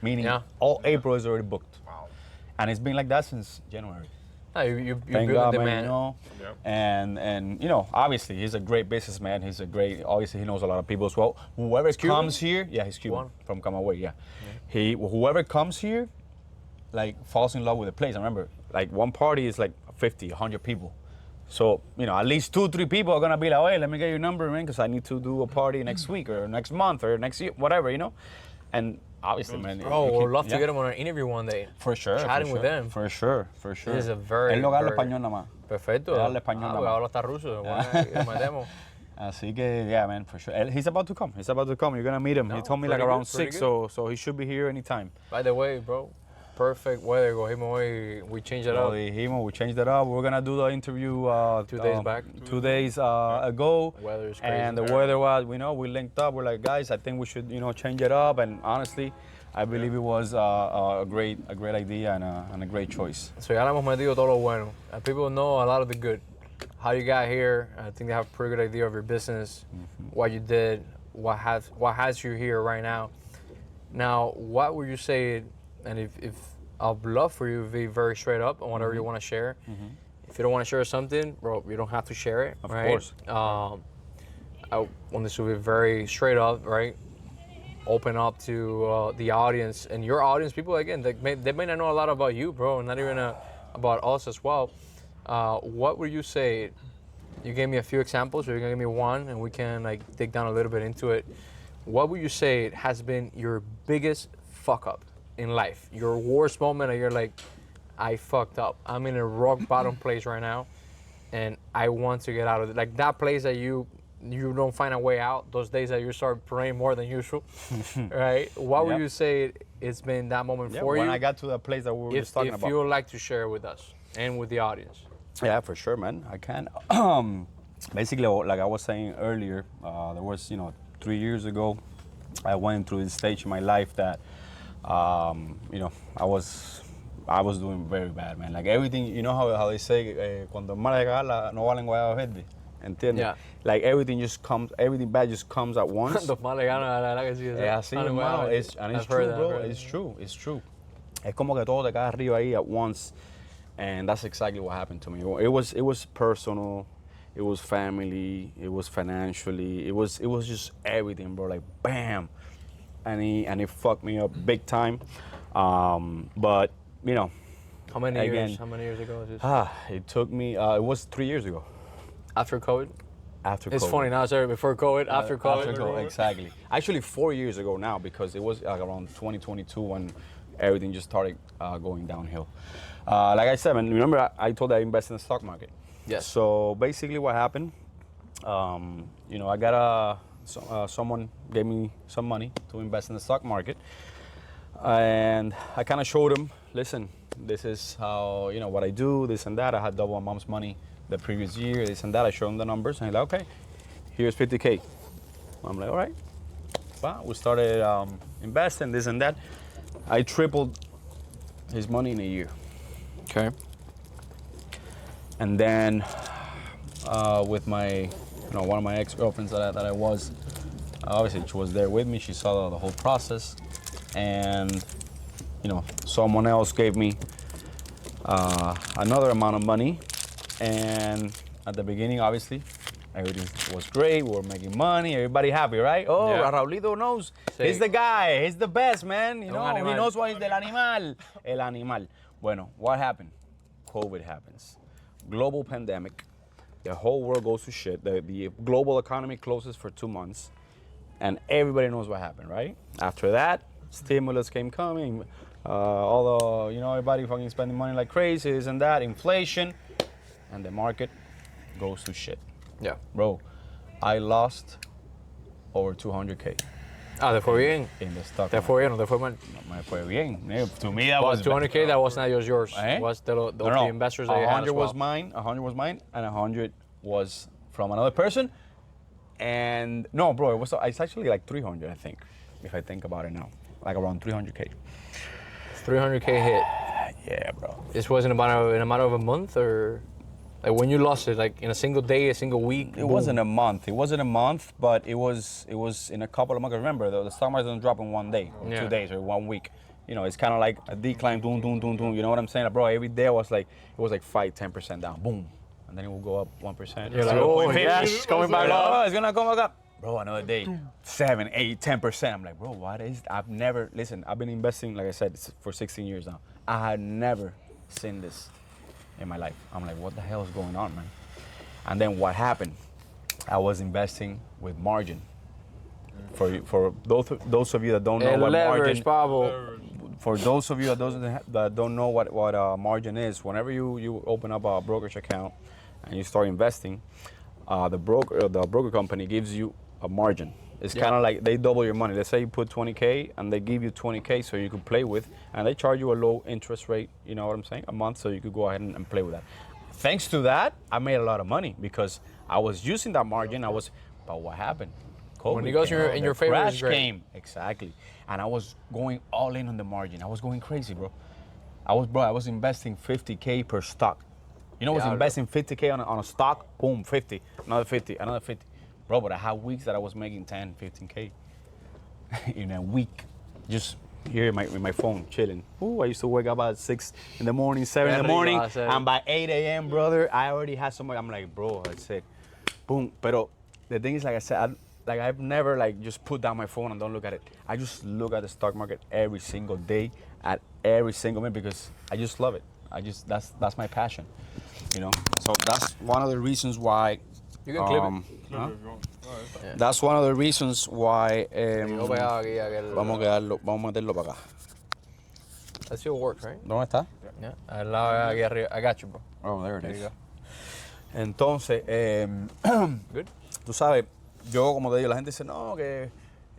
S2: meaning all April is already booked.
S3: Wow.
S2: And it's been like that since January.
S1: No, you
S2: Thank
S1: build
S2: God,
S1: the
S2: man,
S1: demand.
S2: you know.
S3: Yep.
S2: And you know, obviously he's a great businessman. Obviously he knows a lot of people as well. Whoever comes here, yeah, he's Cuban from Camagüey, yeah. Whoever comes here, like falls in love with the place. I remember, like one party is like 50, 100 people. So, you know, at least 2-3 people are gonna be like, hey, let me get your number, man, because I need to do a party next week or next month or next year, whatever, you know. And obviously, man.
S1: Bro, we'd love to get him on an interview one day.
S2: For sure.
S1: Chatting with them.
S2: For sure.
S1: This is a very,
S2: Él no habla
S1: very-
S2: español nada más.
S1: Perfecto.
S2: Él habla español nada
S1: Voy a
S2: más.
S1: hablar hasta ruso. Bueno, y le metemos.
S2: Así que, yeah, man, for sure. He's about to come. He's about to come. You're gonna meet him.
S1: No,
S2: He told me like
S1: pretty
S2: around
S1: good, pretty
S2: 6,
S1: good.
S2: so he should be here anytime.
S1: By the way, bro, perfect weather. We changed it up.
S2: We changed it up. We're gonna do the interview
S1: 2 days back.
S2: 2 days ago.
S1: Weather is crazy.
S2: And the weather was, we linked up. We're like, guys, I think we should, change it up. And honestly, I believe it was a great idea and a great choice.
S1: So ya le hemos metido todo lo bueno. People know a lot of the good. How you got here. I think they have a pretty good idea of your business, what you did, what has you here right now. Now, what would you say? And if I'd love for you to be very straight up on whatever you want to share. If you don't want to share something, bro, you don't have to share it.
S2: Of
S1: right?
S2: course.
S1: I want this to be very straight up, right? Open up to the audience and your audience. People again, they may not know a lot about you, bro, not even about us as well. What would you say? You gave me a few examples, or you're gonna give me one, and we can like dig down a little bit into it. What would you say has been your biggest fuck up in life? Your worst moment, or you're like, I fucked up. I'm in a rock bottom place right now, and I want to get out of it. Like that place that you don't find a way out. Those days that you start praying more than usual, right? What would you say it's been that moment for you?
S2: When I got to the place that we were just talking about.
S1: If you would like to share with us and with the audience.
S2: Yeah, for sure, man. I can. Basically, like I was saying earlier, there was, 3 years ago, I went through this stage in my life that, I was doing very bad, man. Like everything, you know how they say, cuando mal regala, no valen guayaba verde. ¿Entiendes?
S1: Yeah.
S2: Like everything bad just comes at once.
S1: Los males ganan, la verdad que sí.
S2: Así, hermano. It's true, bro. It's true. Es como que todo te cae arriba ahí at once. And that's exactly what happened to me. It was personal, it was family, it was financially, it was just everything, bro. Like bam, and it fucked me up big time. But
S1: How many years ago is this?
S2: It took me. It was 3 years ago.
S1: After COVID?
S2: After
S1: It's
S2: COVID.
S1: funny now, sorry, before COVID, after COVID.
S2: After COVID, exactly. Actually, 4 years ago now, because it was like around 2022 when everything just started going downhill. Like I said, man, remember I told you I invested in the stock market.
S1: Yes.
S2: So basically what happened, I got someone gave me some money to invest in the stock market. And I kind of showed him, listen, this is how, what I do, this and that. I had double my mom's money the previous year, this and that. I showed him the numbers and he's like, okay, here's 50K. I'm like, all right. Well, we started investing, this and that. I tripled his money in a year.
S1: Okay.
S2: And then with my, one of my ex-girlfriends that I was, obviously she was there with me. She saw the whole process, and someone else gave me another amount of money. And at the beginning, obviously, everything was great. We were making money. Everybody happy, right? Oh,
S1: Yeah.
S2: Raulito knows.
S1: Sí.
S2: He's the guy. He's the best, man. He
S1: animal.
S2: knows what he's del animal. El animal. Bueno, what happened? COVID happens. Global pandemic. The whole world goes to shit. The global economy closes for 2 months. And everybody knows what happened, right? After that, stimulus came coming. All the, everybody fucking spending money like crazy, this and that, inflation. And the market goes to shit.
S1: Yeah.
S2: Bro, I lost over 200K
S1: Te fue bien.
S2: in the stock
S1: Te fue bien, no te fue mal.
S2: market. Me fue bien. To me, that
S1: Well,
S2: was
S1: 200K, that was not just yours.
S2: Eh?
S1: Was the investors that you had
S2: 100
S1: as well.
S2: was mine, 100 was mine, and 100 was from another person. And no, bro, it's actually like 300, I think, if I think about it now. Like around 300K.
S1: 300K hit.
S2: Yeah, bro.
S1: This wasn't in a matter of a month, or like when you lost it, like in a single day, a single week?
S2: It wasn't a month. It wasn't a month, but it was in a couple of months. Remember, the stock market doesn't drop in 1 day, or 2 days, or 1 week. It's kind of like a decline, boom, boom, boom, boom. You know what I'm saying? Bro, every day it was like 5-10% down, boom. And then it will go up 1%.
S1: You're like, oh, yes, it's coming back up.
S2: Oh, it's gonna come back up. Bro, another day, 7, 8, 10%. I'm like, bro, what is? I've been investing, like I said, for 16 years now. I had never seen this in my life. I'm like, what the hell is going on, man? And then what happened? I was investing with margin. For those of you that don't know what margin, for those of you that don't know what margin is, whenever you open up a brokerage account and you start investing, the broker company gives you a margin. It's kind of like they double your money. Let's say you put 20K and they give you 20K so you could play with, and they charge you a low interest rate, you know what I'm saying, a month, so you could go ahead and play with that. Thanks to that, I made a lot of money because I was using that margin. But what happened? COVID
S1: When it goes in your favor, it's
S2: crash
S1: great.
S2: came. Exactly. And I was going all in on the margin. I was going crazy, bro. I was investing 50K per stock. You know, I was investing 50K on a stock, boom, 50, another 50, another 50. Bro, but I had weeks that I was making 10, 15K in a week. Just here in my phone, chilling. Ooh, I used to wake up at 6 in the morning, 7 in the morning, and by 8 a.m., brother, I already had somebody. I'm like, bro, that's it. Boom. But the thing is, like I said, I've never just put down my phone and don't look at it. I just look at the stock market every single day, at every single minute, because I just love it. That's my passion, you know. So that's one of the reasons why.
S1: You can clip it.
S2: Huh? That's one of the reasons why. Vamos a meterlo para acá.
S1: That still works, right?
S2: ¿Dónde está?
S1: Yeah. Al lado aquí arriba. I got you, bro.
S2: Oh, there it
S1: There
S2: is.
S1: you go.
S2: Entonces,
S1: Good.
S2: tú sabes, yo como te digo, la gente dice, no, que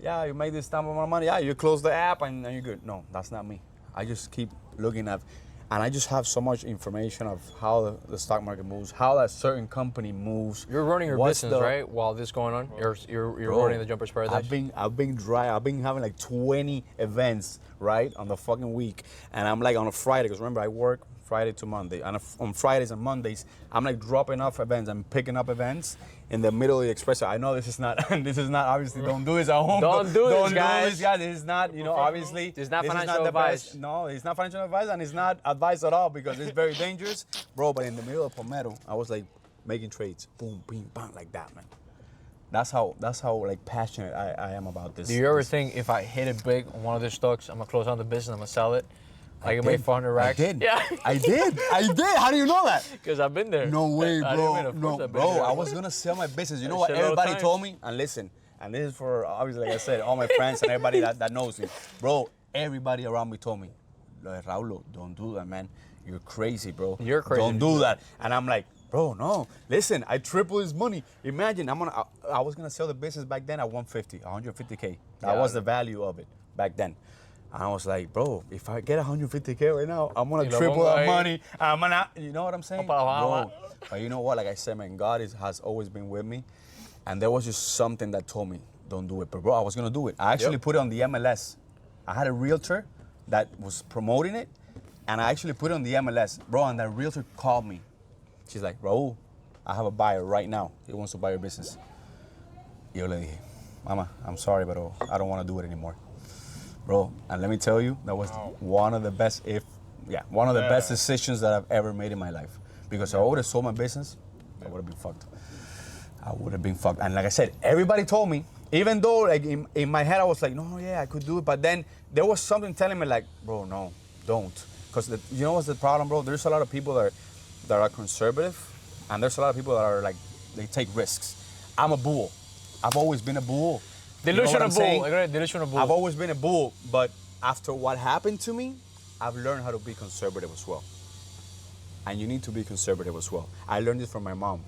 S2: yeah, you make this time of money, yeah, you close the app and you're good. No, that's not me. I just keep looking at, and I just have so much information of how the stock market moves, how that certain company moves.
S1: You're running your
S2: what's
S1: business, right? While this going on, you're
S2: Bro,
S1: running the Jumpers Paradise.
S2: I've been dry. I've been having like 20 events, right, on the fucking week, and I'm like on a Friday, because remember I work Friday to Monday, and on Fridays and Mondays I'm like dropping off events and picking up events in the middle of the expressway. I know this is not obviously, don't do this at home.
S1: Don't do this, guys.
S2: This is not, you know, obviously.
S1: It's not
S2: this is
S1: financial
S2: the
S1: advice.
S2: best. No, it's not financial advice, and it's not advice at all, because it's very dangerous, bro. But in the middle of Palmetto, I was like making trades, boom, bing, bang, like that, man. That's how like passionate I am about this.
S1: Do you ever think if I hit it big on one of their stocks, I'm gonna close down the business, I'm gonna sell it? I can make 400 racks.
S2: I did.
S1: Yeah.
S2: I did. How do you know that?
S1: Because I've been there.
S2: No way,
S1: I
S2: bro.
S1: mean, of course
S2: No,
S1: I've been
S2: bro.
S1: there.
S2: I was gonna sell my business. You know
S1: I
S2: what
S1: said it all the
S2: everybody
S1: time.
S2: told me? And listen, and this is for, obviously, like I said, all my friends and everybody that knows me. Bro, everybody around me told me, Raul, don't do that, man. You're crazy, bro.
S1: You're crazy.
S2: Don't do that. And I'm like, bro, no. Listen, I tripled his money. Imagine, I was gonna sell the business back then at 150K. That was the value of it back then. And I was like, bro, if I get 150K right now, I'm gonna triple that money. I'm gonna, you know what I'm saying? Bro, but you know what? Like I said, man, God has always been with me. And there was just something that told me, don't do it. But bro, I was gonna do it. I actually put it on the MLS. I had a realtor that was promoting it, and I actually put it on the MLS. Bro, and that realtor called me. She's like, Raul, I have a buyer right now. He wants to buy your business. Yo le dije, Mama, I'm sorry, but I don't wanna do it anymore. Bro, and let me tell you, that was one of the best, best decisions that I've ever made in my life. Because if I would have sold my business, I would have been fucked. I would have been fucked. And like I said, everybody told me, even though like in my head I was like, no, yeah, I could do it. But then there was something telling me like, bro, no, don't. Because you know what's the problem, bro? There's a lot of people that are conservative, and there's a lot of people that are like, they take risks. I'm a bull. I've always been a bull.
S1: Delusional bull. Delusional bull.
S2: I've always been a bull, but after what happened to me, I've learned how to be conservative as well. And you need to be conservative as well. I learned it from my mom,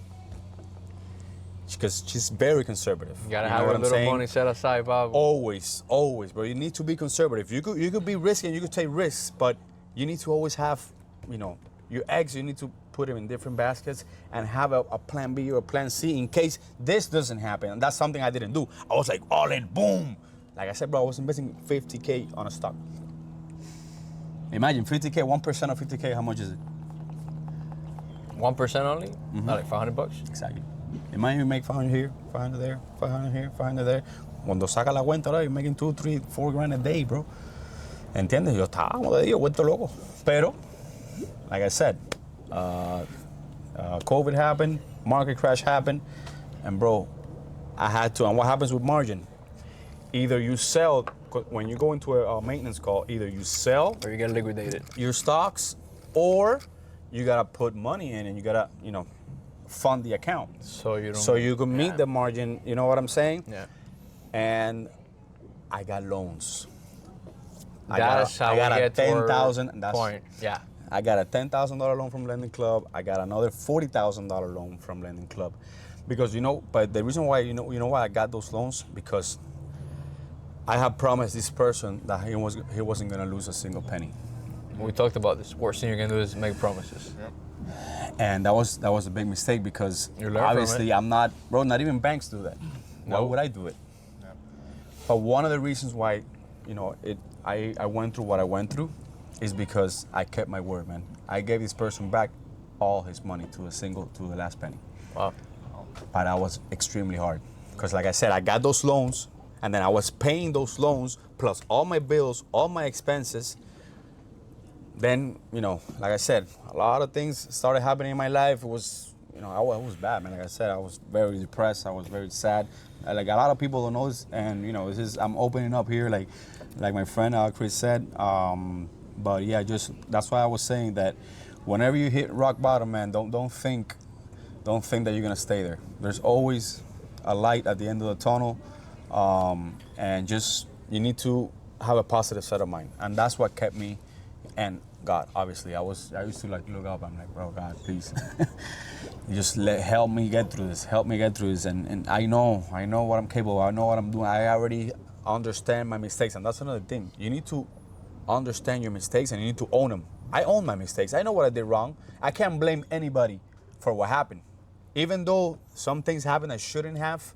S2: because she's very conservative.
S1: You gotta have a little money set aside, Bob.
S2: Always, bro. You need to be conservative. You could be risky and you could take risks, but you need to always have, you know, your eggs. You need to put them in different baskets and have a plan B or a plan C in case this doesn't happen. And that's something I didn't do. I was like all in, boom. Like I said, bro, I was investing 50K on a stock. Imagine 50K, 1% of 50K, how much is it?
S1: 1% only? Like $500?
S2: Exactly. Imagine you make 500 here, 500 there, 500 here, 500 there. Cuando saca la cuenta, ahora you're making 2, 3, 4 grand a day, bro. ¿Entiendes? Yo estaba, como te digo, vuelto loco. Pero, like I said, COVID happened, market crash happened, and bro, I had to. And what happens with margin? Either you sell, when you go into a maintenance call, either you sell
S1: Or you get liquidated.
S2: your stocks, or you gotta put money in and you gotta, you know, fund the account.
S1: So you don't.
S2: So you can meet the margin, you know what I'm saying?
S1: Yeah.
S2: And I got loans.
S1: That's how we get to our
S2: 10,000.
S1: point. Yeah.
S2: I got a $10,000 loan from Lending Club. I got another $40,000 loan from Lending Club. Because but the reason why you know why I got those loans, because I have promised this person that he wasn't gonna lose a single penny.
S1: We talked about this. Worst thing you can do is make promises.
S3: Yep.
S2: And that was a big mistake, because
S1: You learn from
S2: obviously
S1: it.
S2: I'm not, bro. Not even banks do that. Why
S1: No.
S2: would I do it?
S3: Yep.
S2: But one of the reasons why, I went through what I went through, is because I kept my word, man. I gave this person back all his money to the last penny.
S1: Wow.
S2: But that was extremely hard, because like I said, I got those loans, and then I was paying those loans plus all my bills, all my expenses. Then, like I said, a lot of things started happening in my life. It was, I was bad, man. Like I said, I was very depressed. I was very sad. Like a lot of people don't know this, and I'm opening up here, like my friend Chris said. But yeah, that's why I was saying that whenever you hit rock bottom, man, don't think that you're gonna stay there. There's always a light at the end of the tunnel, and you need to have a positive set of mind, and that's what kept me. And God, obviously, I used to like look up. I'm like, bro, God, please, just help me get through this. Help me get through this. And I know what I'm capable of. I know what I'm doing. I already understand my mistakes, and that's another thing. You need to understand your mistakes, and you need to own them. I own my mistakes. I know what I did wrong. I can't blame anybody for what happened, even though some things happened I shouldn't have,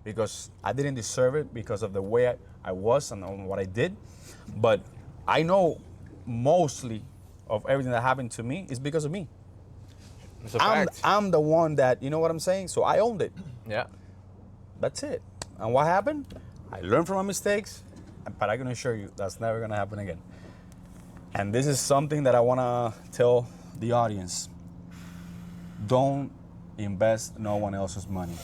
S2: because I didn't deserve it because of the way I was and what I did. But I know mostly of everything that happened to me is because of me.
S1: It's a fact.
S2: I'm the one that, you know what I'm saying? So I owned it.
S1: Yeah.
S2: That's it. And what happened? I learned from my mistakes, but I can assure you that's never gonna happen again. And this is something that I wanna tell the audience. Don't invest no one else's money.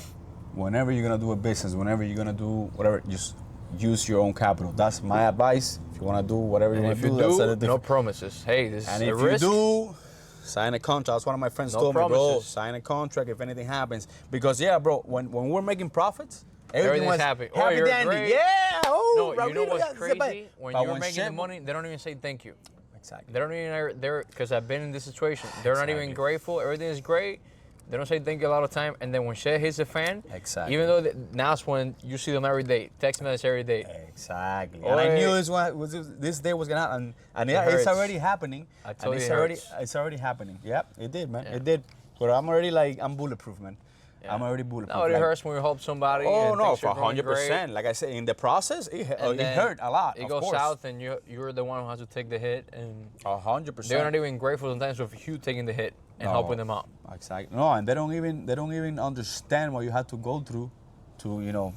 S2: Whenever you're gonna do a business, whenever you're gonna do whatever, just use your own capital. That's my advice. If you want to do whatever you
S1: And
S2: want
S1: if
S2: to
S1: you
S2: do,
S1: do, no promises. Hey, this
S2: and
S1: is a
S2: if
S1: risk.
S2: you do, sign a contract. That's one of my friends
S1: No
S2: told me, bro.
S1: promises.
S2: Sign a contract if anything happens. Because yeah, bro, when we're making profits, everything
S1: Everything's
S2: was
S1: happy. Oh,
S2: happy
S1: you're
S2: dandy.
S1: great.
S2: Yeah. Oh,
S1: No, you know
S2: Raul,
S1: what's
S2: yeah,
S1: crazy? When
S2: but
S1: you're
S2: when
S1: making the
S2: shit-
S1: money, they don't even say thank you.
S2: Exactly.
S1: They don't even, because I've been in this situation. They're not even
S2: Exactly.
S1: grateful. Everything is great. They don't say thank you a lot of time. And then when shit hits the fan,
S2: Exactly.
S1: even though now it's when you see them every day, text message every day.
S2: Exactly.
S1: Oy.
S2: And I knew this day was gonna happen, and yeah, it's
S1: hurts.
S2: already happening.
S1: I
S2: And
S1: totally
S2: it's already happening. Yep, it did, man.
S1: Yeah.
S2: It did. But I'm bulletproof, man.
S1: Yeah.
S2: I'm already bulletproof.
S1: No, it
S2: Like-
S1: hurts when you help somebody.
S2: Oh
S1: and
S2: no,
S1: things
S2: for
S1: are going
S2: 100%.
S1: great,
S2: Like I said, in the process, it
S1: and then
S2: hurt a lot.
S1: It
S2: of
S1: goes
S2: course.
S1: south, and you're the one who has to take the hit, and
S2: 100%.
S1: they're not even grateful sometimes of you taking the hit and helping them out.
S2: Exactly. No, and they don't even understand what you had to go through to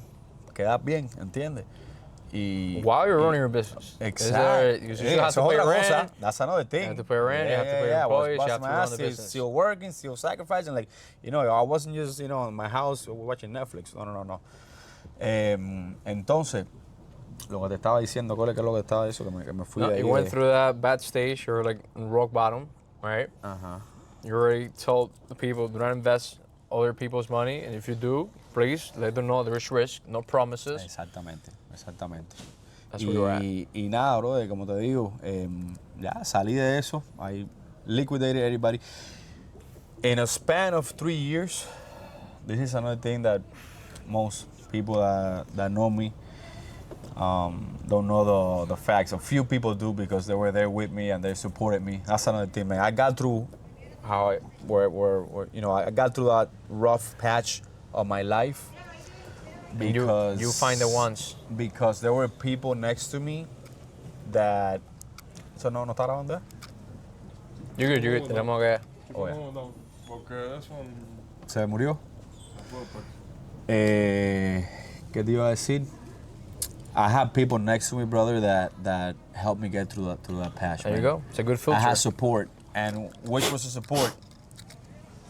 S2: quedar bien, ¿entiendes?
S1: While you're running your business.
S2: Exactly.
S1: You still have to pay rent.
S2: That's another thing.
S1: You have to pay rent, you have to pay your
S2: I was
S1: employees, you have
S2: busting
S1: to
S2: my
S1: run
S2: ass,
S1: the business.
S2: still working, still sacrificing. Like, I wasn't just, in my house watching Netflix. No. Entonces, lo que te estaba diciendo, ¿cuál es lo que estaba eso? Que me fui
S1: No,
S2: de ahí.
S1: you went through that bad stage. You're like in rock bottom, right?
S2: Uh-huh.
S1: You already told the people do not invest other people's money, and if you do, please let them know there is risk, no promises.
S2: Exactamente.
S1: That's where you're at.
S2: Y nada, brother, como te digo, ya salí de eso. I liquidated everybody. In a span of 3 years, this is another thing that most people that know me don't know the facts. A few people do because they were there with me and they supported me. That's another thing, man. I got through I got through that rough patch of my life.
S1: And you find the ones.
S2: Because there were people next to me that. ¿Eso no está grabando?
S1: You're good. Tenemos que.
S2: Oh, yeah.
S3: No, porque eso
S2: ¿Se murió?
S3: no, pues.
S2: ¿Qué te iba a decir? I had people next to me, brother, that helped me get through that patch.
S1: There you
S2: man.
S1: go. It's a good filter.
S2: I had support, and which was the support?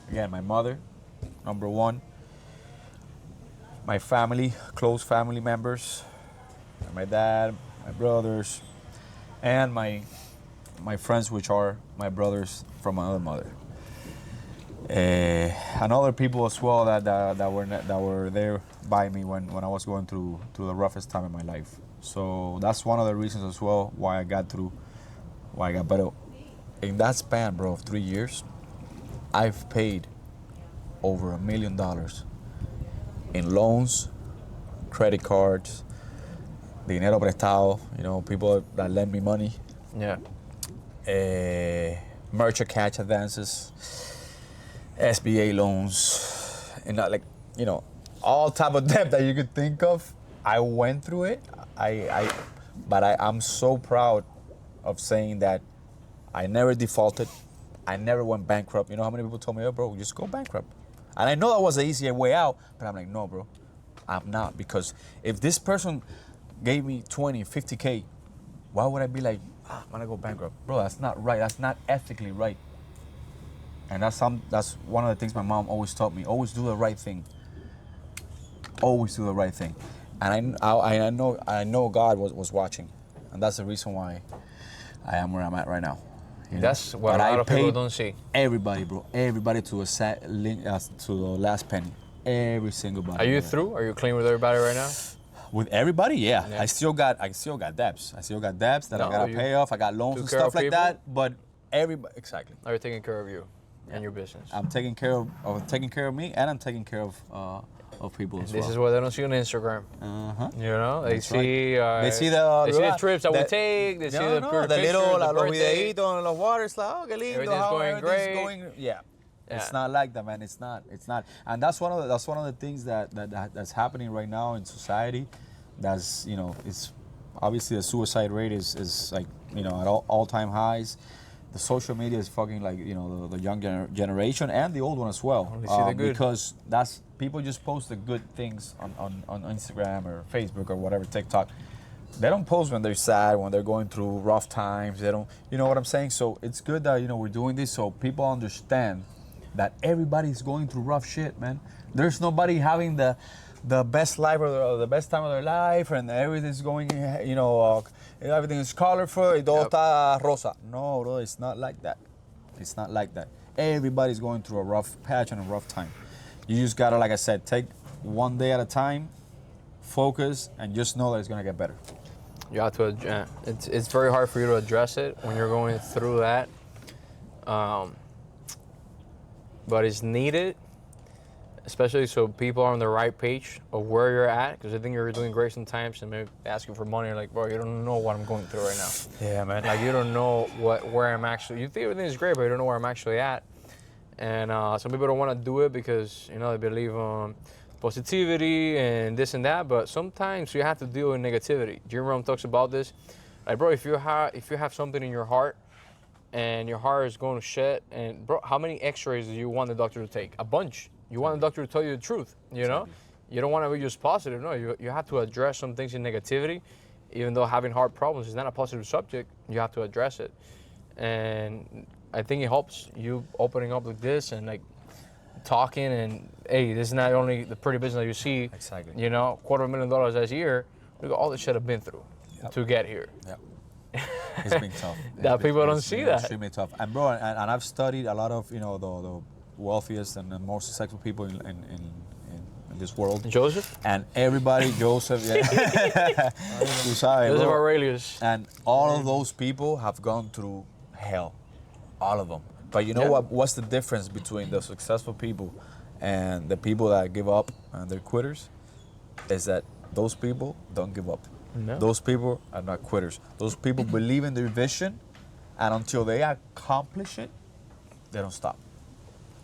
S2: Again, my mother, number one. My family, close family members, my dad, my brothers, and my friends, which are my brothers from another mother. And other people as well that were there by me when I was going through the roughest time in my life. So that's one of the reasons as well why I got better. In that span, bro, of 3 years, I've paid over $1 million
S4: in loans, credit cards, dinero prestado, you know, people that lend me money,
S1: Yeah.
S4: merchant cash advances, SBA loans, and like, you know, all type of debt that you could think of. I went through it. But I'm so proud of saying that I never defaulted. I never went bankrupt. You know how many people told me, oh, bro, just go bankrupt. And I know that was the easier way out, but I'm like, no, bro, I'm not. Because if this person gave me 20, 50K, why would I be like, I'm gonna go bankrupt? Bro, that's not right. That's not ethically right. And that's one of the things my mom always taught me. Always do the right thing. Always do the right thing. And I know God was watching. And that's the reason why I am where I'm at right now. You know?
S1: That's what
S4: But
S1: a lot
S4: I
S1: of people
S4: paid
S1: don't see.
S4: everybody, bro. Everybody to the last penny. Every single body.
S1: Are you
S4: bro.
S1: through? Are you clean with everybody right now?
S4: With everybody, yeah.
S1: Yeah.
S4: I still got debts. I still got debts that I
S1: No,
S4: gotta
S1: you
S4: pay off. I got loans
S1: took
S4: and
S1: care
S4: stuff
S1: of
S4: like
S1: people?
S4: that. But everybody, exactly.
S1: Are you taking care of you and your business?
S4: I'm taking care of me, and I'm taking care of people as well.
S1: This is what they don't see on Instagram.
S4: Uh-huh.
S1: You know, they
S4: That's
S1: see
S4: They see the
S1: trips that we take. They see the pretty
S4: the
S1: pictures,
S4: little
S1: the
S4: los
S1: birthday.
S4: videitos en los waters, like, oh, qué lindo,
S1: Everything's
S4: how
S1: going
S4: everything's
S1: great.
S4: going. Yeah.
S1: Yeah.
S4: It's not like that, man. It's not. And that's one of the things that's happening right now in society. That's, you know, it's obviously the suicide rate is like, you know, at all-time highs. The social media is fucking, like, you know, the young generation and the old one as well.
S1: Only see the good.
S4: Because people just post the good things on Instagram or Facebook or whatever, TikTok. They don't post when they're sad, when they're going through rough times. They don't, you know what I'm saying? So it's good that, you know, we're doing this so people understand that everybody's going through rough shit, man. There's nobody having the best life or the best time of their life, and everything's going, you know, everything is colorful, y todo está rosa. No, bro, it's not like that. It's not like that. Everybody's going through a rough patch and a rough time. You just gotta, like I said, take one day at a time, focus, and just know that it's gonna get better.
S1: You have to. It's very hard for you to address it when you're going through that, but it's needed, especially so people are on the right page of where you're at. Because I think you're doing great sometimes, and maybe asking for money, like, bro, you don't know what I'm going through right now.
S4: Yeah, man.
S1: Like, you don't know where I'm actually. You think everything is great, but you don't know where I'm actually at. And some people don't want to do it because, you know, they believe on positivity and this and that. But sometimes you have to deal with negativity. Jim Rome talks about this. Like, bro, if you have something in your heart and your heart is going to shit, and bro, how many X-rays do you want the doctor to take? A bunch. You want the doctor to tell you the truth. You know, you don't want to be just positive. No, you have to address some things in negativity. Even though having heart problems is not a positive subject, you have to address it. And I think it helps you opening up with this and, like, talking, and hey, this is not only the pretty business that you see.
S4: Exactly.
S1: You know, $250,000 this year. Look at all the shit I've been through to get here.
S4: Yeah. It's been tough.
S1: People don't see that.
S4: Extremely tough. And bro, and I've studied a lot of, you know, the wealthiest and the most successful people in this world.
S1: Joseph?
S4: And everybody, Joseph, yeah. You saw it,
S1: Joseph
S4: bro.
S1: Aurelius.
S4: And all of those people have gone through hell. All of them. But you know what's the difference between the successful people and the people that give up and they're quitters? Is that those people don't give up.
S1: No.
S4: Those people are not quitters. Those people believe in their vision, and until they accomplish it, they don't stop.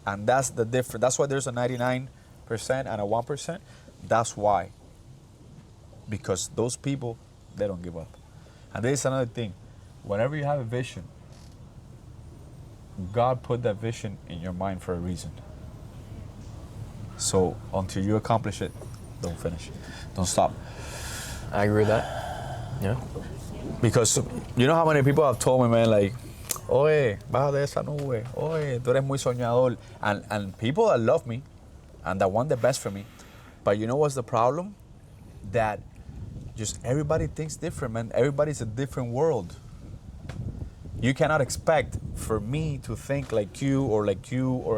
S4: And that's the difference. That's why there's a 99% and a 1%. That's why. Because those people, they don't give up. And there's another thing. Whenever you have a vision, God put that vision in your mind for a reason. So until you accomplish it, don't finish. Don't stop.
S1: I agree with that. Yeah.
S4: Because you know how many people have told me, man, like, oye, baja de esa nube. Oye, tú eres muy soñador. And people that love me and that want the best for me. But you know what's the problem? That just everybody thinks different, man. Everybody's a different world. You cannot expect for me to think like you, or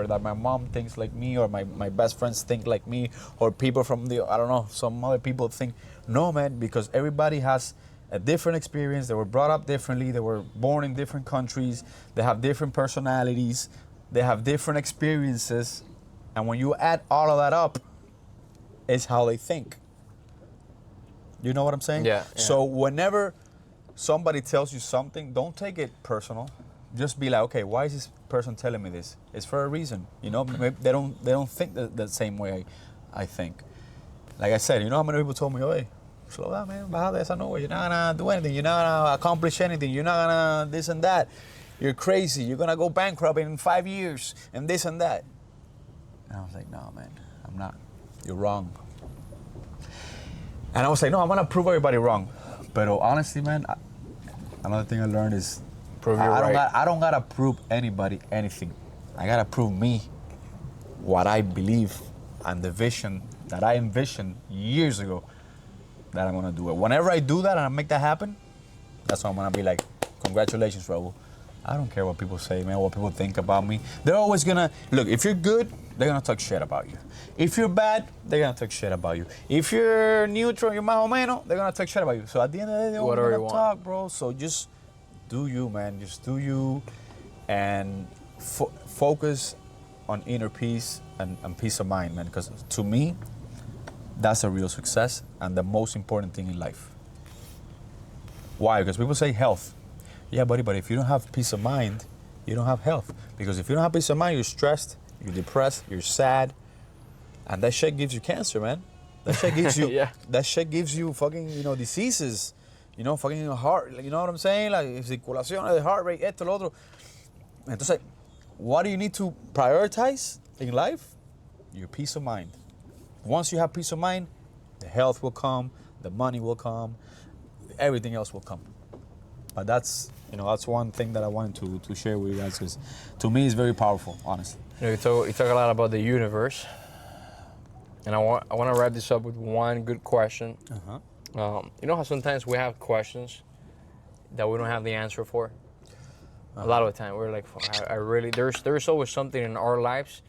S4: that my mom thinks like me, or my best friends think like me, or people from I don't know, some other people think. No, man, because everybody has a different experience. They were brought up differently. They were born in different countries. They have different personalities. They have different experiences. And when you add all of that up, It's how they think. You know what I'm saying?
S1: Yeah.
S4: So whenever somebody tells you something, don't take it personal. Just be like, okay, why is this person telling me this? It's for a reason. You know, maybe they don't think the same way I think. Like I said, you know how many people told me, hey, slow down, man, baja de esa nube. You're not gonna do anything. You're not gonna accomplish anything. You're not gonna this and that. You're crazy. You're gonna go bankrupt in 5 years and this and that. And I was like, no, man, I'm not. You're wrong. And I was like, no, I'm gonna prove everybody wrong. But honestly, man, another thing I learned is
S1: Prove you're right.
S4: I don't gotta prove anybody anything. I gotta prove me what I believe and the vision that I envisioned years ago that I'm gonna do it. Whenever I do that and I make that happen, that's when I'm gonna be like, congratulations, Raul. I don't care what people say, man, what people think about me. They're always gonna, look, if you're good, they're gonna talk shit about you. If you're bad, they're gonna talk shit about you. If you're neutral, you're más o menos, they're gonna talk shit about you. So at the end of the day, they're
S1: Whatever
S4: gonna
S1: you want.
S4: talk, bro. So just do you, man. Just do you and focus on inner peace and peace of mind, man. Because to me, that's a real success and the most important thing in life. Why? Because people say health. Yeah, buddy, but if you don't have peace of mind, you don't have health. Because if you don't have peace of mind, you're stressed, you're depressed, you're sad, and that shit gives you cancer, man. That shit gives you,
S1: Yeah.
S4: that shit gives you fucking, diseases, fucking heart, you know what I'm saying? Like circulación, the heart rate, esto, lo otro. Entonces, what do you need to prioritize in life? Your peace of mind. Once you have peace of mind, the health will come, the money will come, everything else will come. But that's one thing that I wanted to share with you guys because to me it's very powerful, honestly.
S1: You talk a lot about the universe, and I want to wrap this up with one good question. You know how sometimes we have questions that we don't have the answer for. A lot of the time we're like, I really there's always something in our lives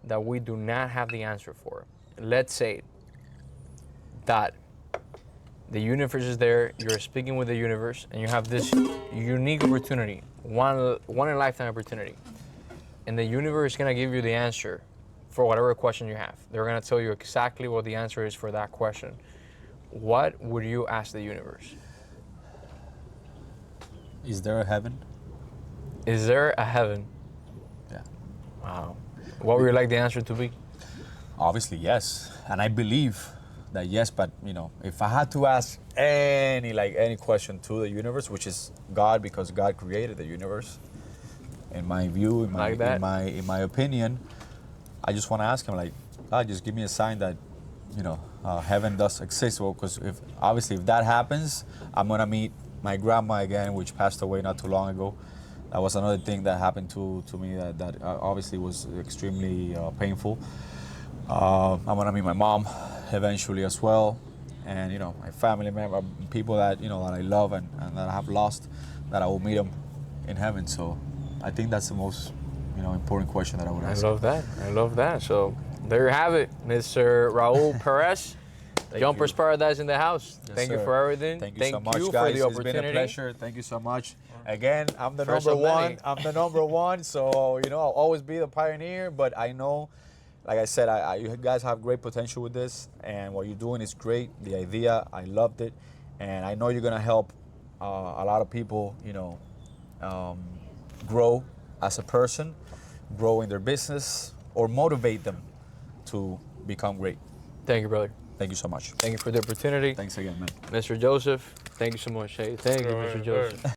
S1: that we do not have the answer for. Let's say that the universe is there, you're speaking with the universe, and you have this unique opportunity, one in a lifetime opportunity. And the universe is gonna give you the answer for whatever question you have. They're gonna tell you exactly what the answer is for that question. What would you ask the universe?
S4: Is there a heaven?
S1: Is there a heaven?
S4: Yeah.
S1: Wow. What would you like the answer to be?
S4: Obviously, yes. And I believe that yes, but if I had to ask any question to the universe, which is God, because God created the universe, in my view, in my opinion, I just want to ask him, like, God, just give me a sign that heaven does exist. Well, because if that happens, I'm gonna meet my grandma again, which passed away not too long ago. That was another thing that happened to me that obviously was extremely painful. I'm gonna meet my mom eventually as well, and my family member, people that that I love and that I have lost, that I will meet them in heaven. So I think that's the most important question that I would ask.
S1: I love that. So there you have it, Mr. Raul Perez. Jumpers Paradise in the house.
S4: Yes,
S1: Thank you
S4: sir.
S1: for everything.
S4: Thank you so much, guys.
S1: For the
S4: It's
S1: opportunity.
S4: been a pleasure. Thank you so much. Again, I'm the
S1: First
S4: number
S1: of
S4: one.
S1: many.
S4: I'm the number one. So I'll always be the pioneer. But I know, like I said, you guys have great potential with this, and what you're doing is great. The idea, I loved it, and I know you're gonna help a lot of people, grow as a person, grow in their business, or motivate them to become great.
S1: Thank you, brother.
S4: Thank you so much.
S1: Thank you for the opportunity.
S4: Thanks again, man.
S1: Mr. Joseph, thank you so much. Hey, thank you, Mr. Joseph.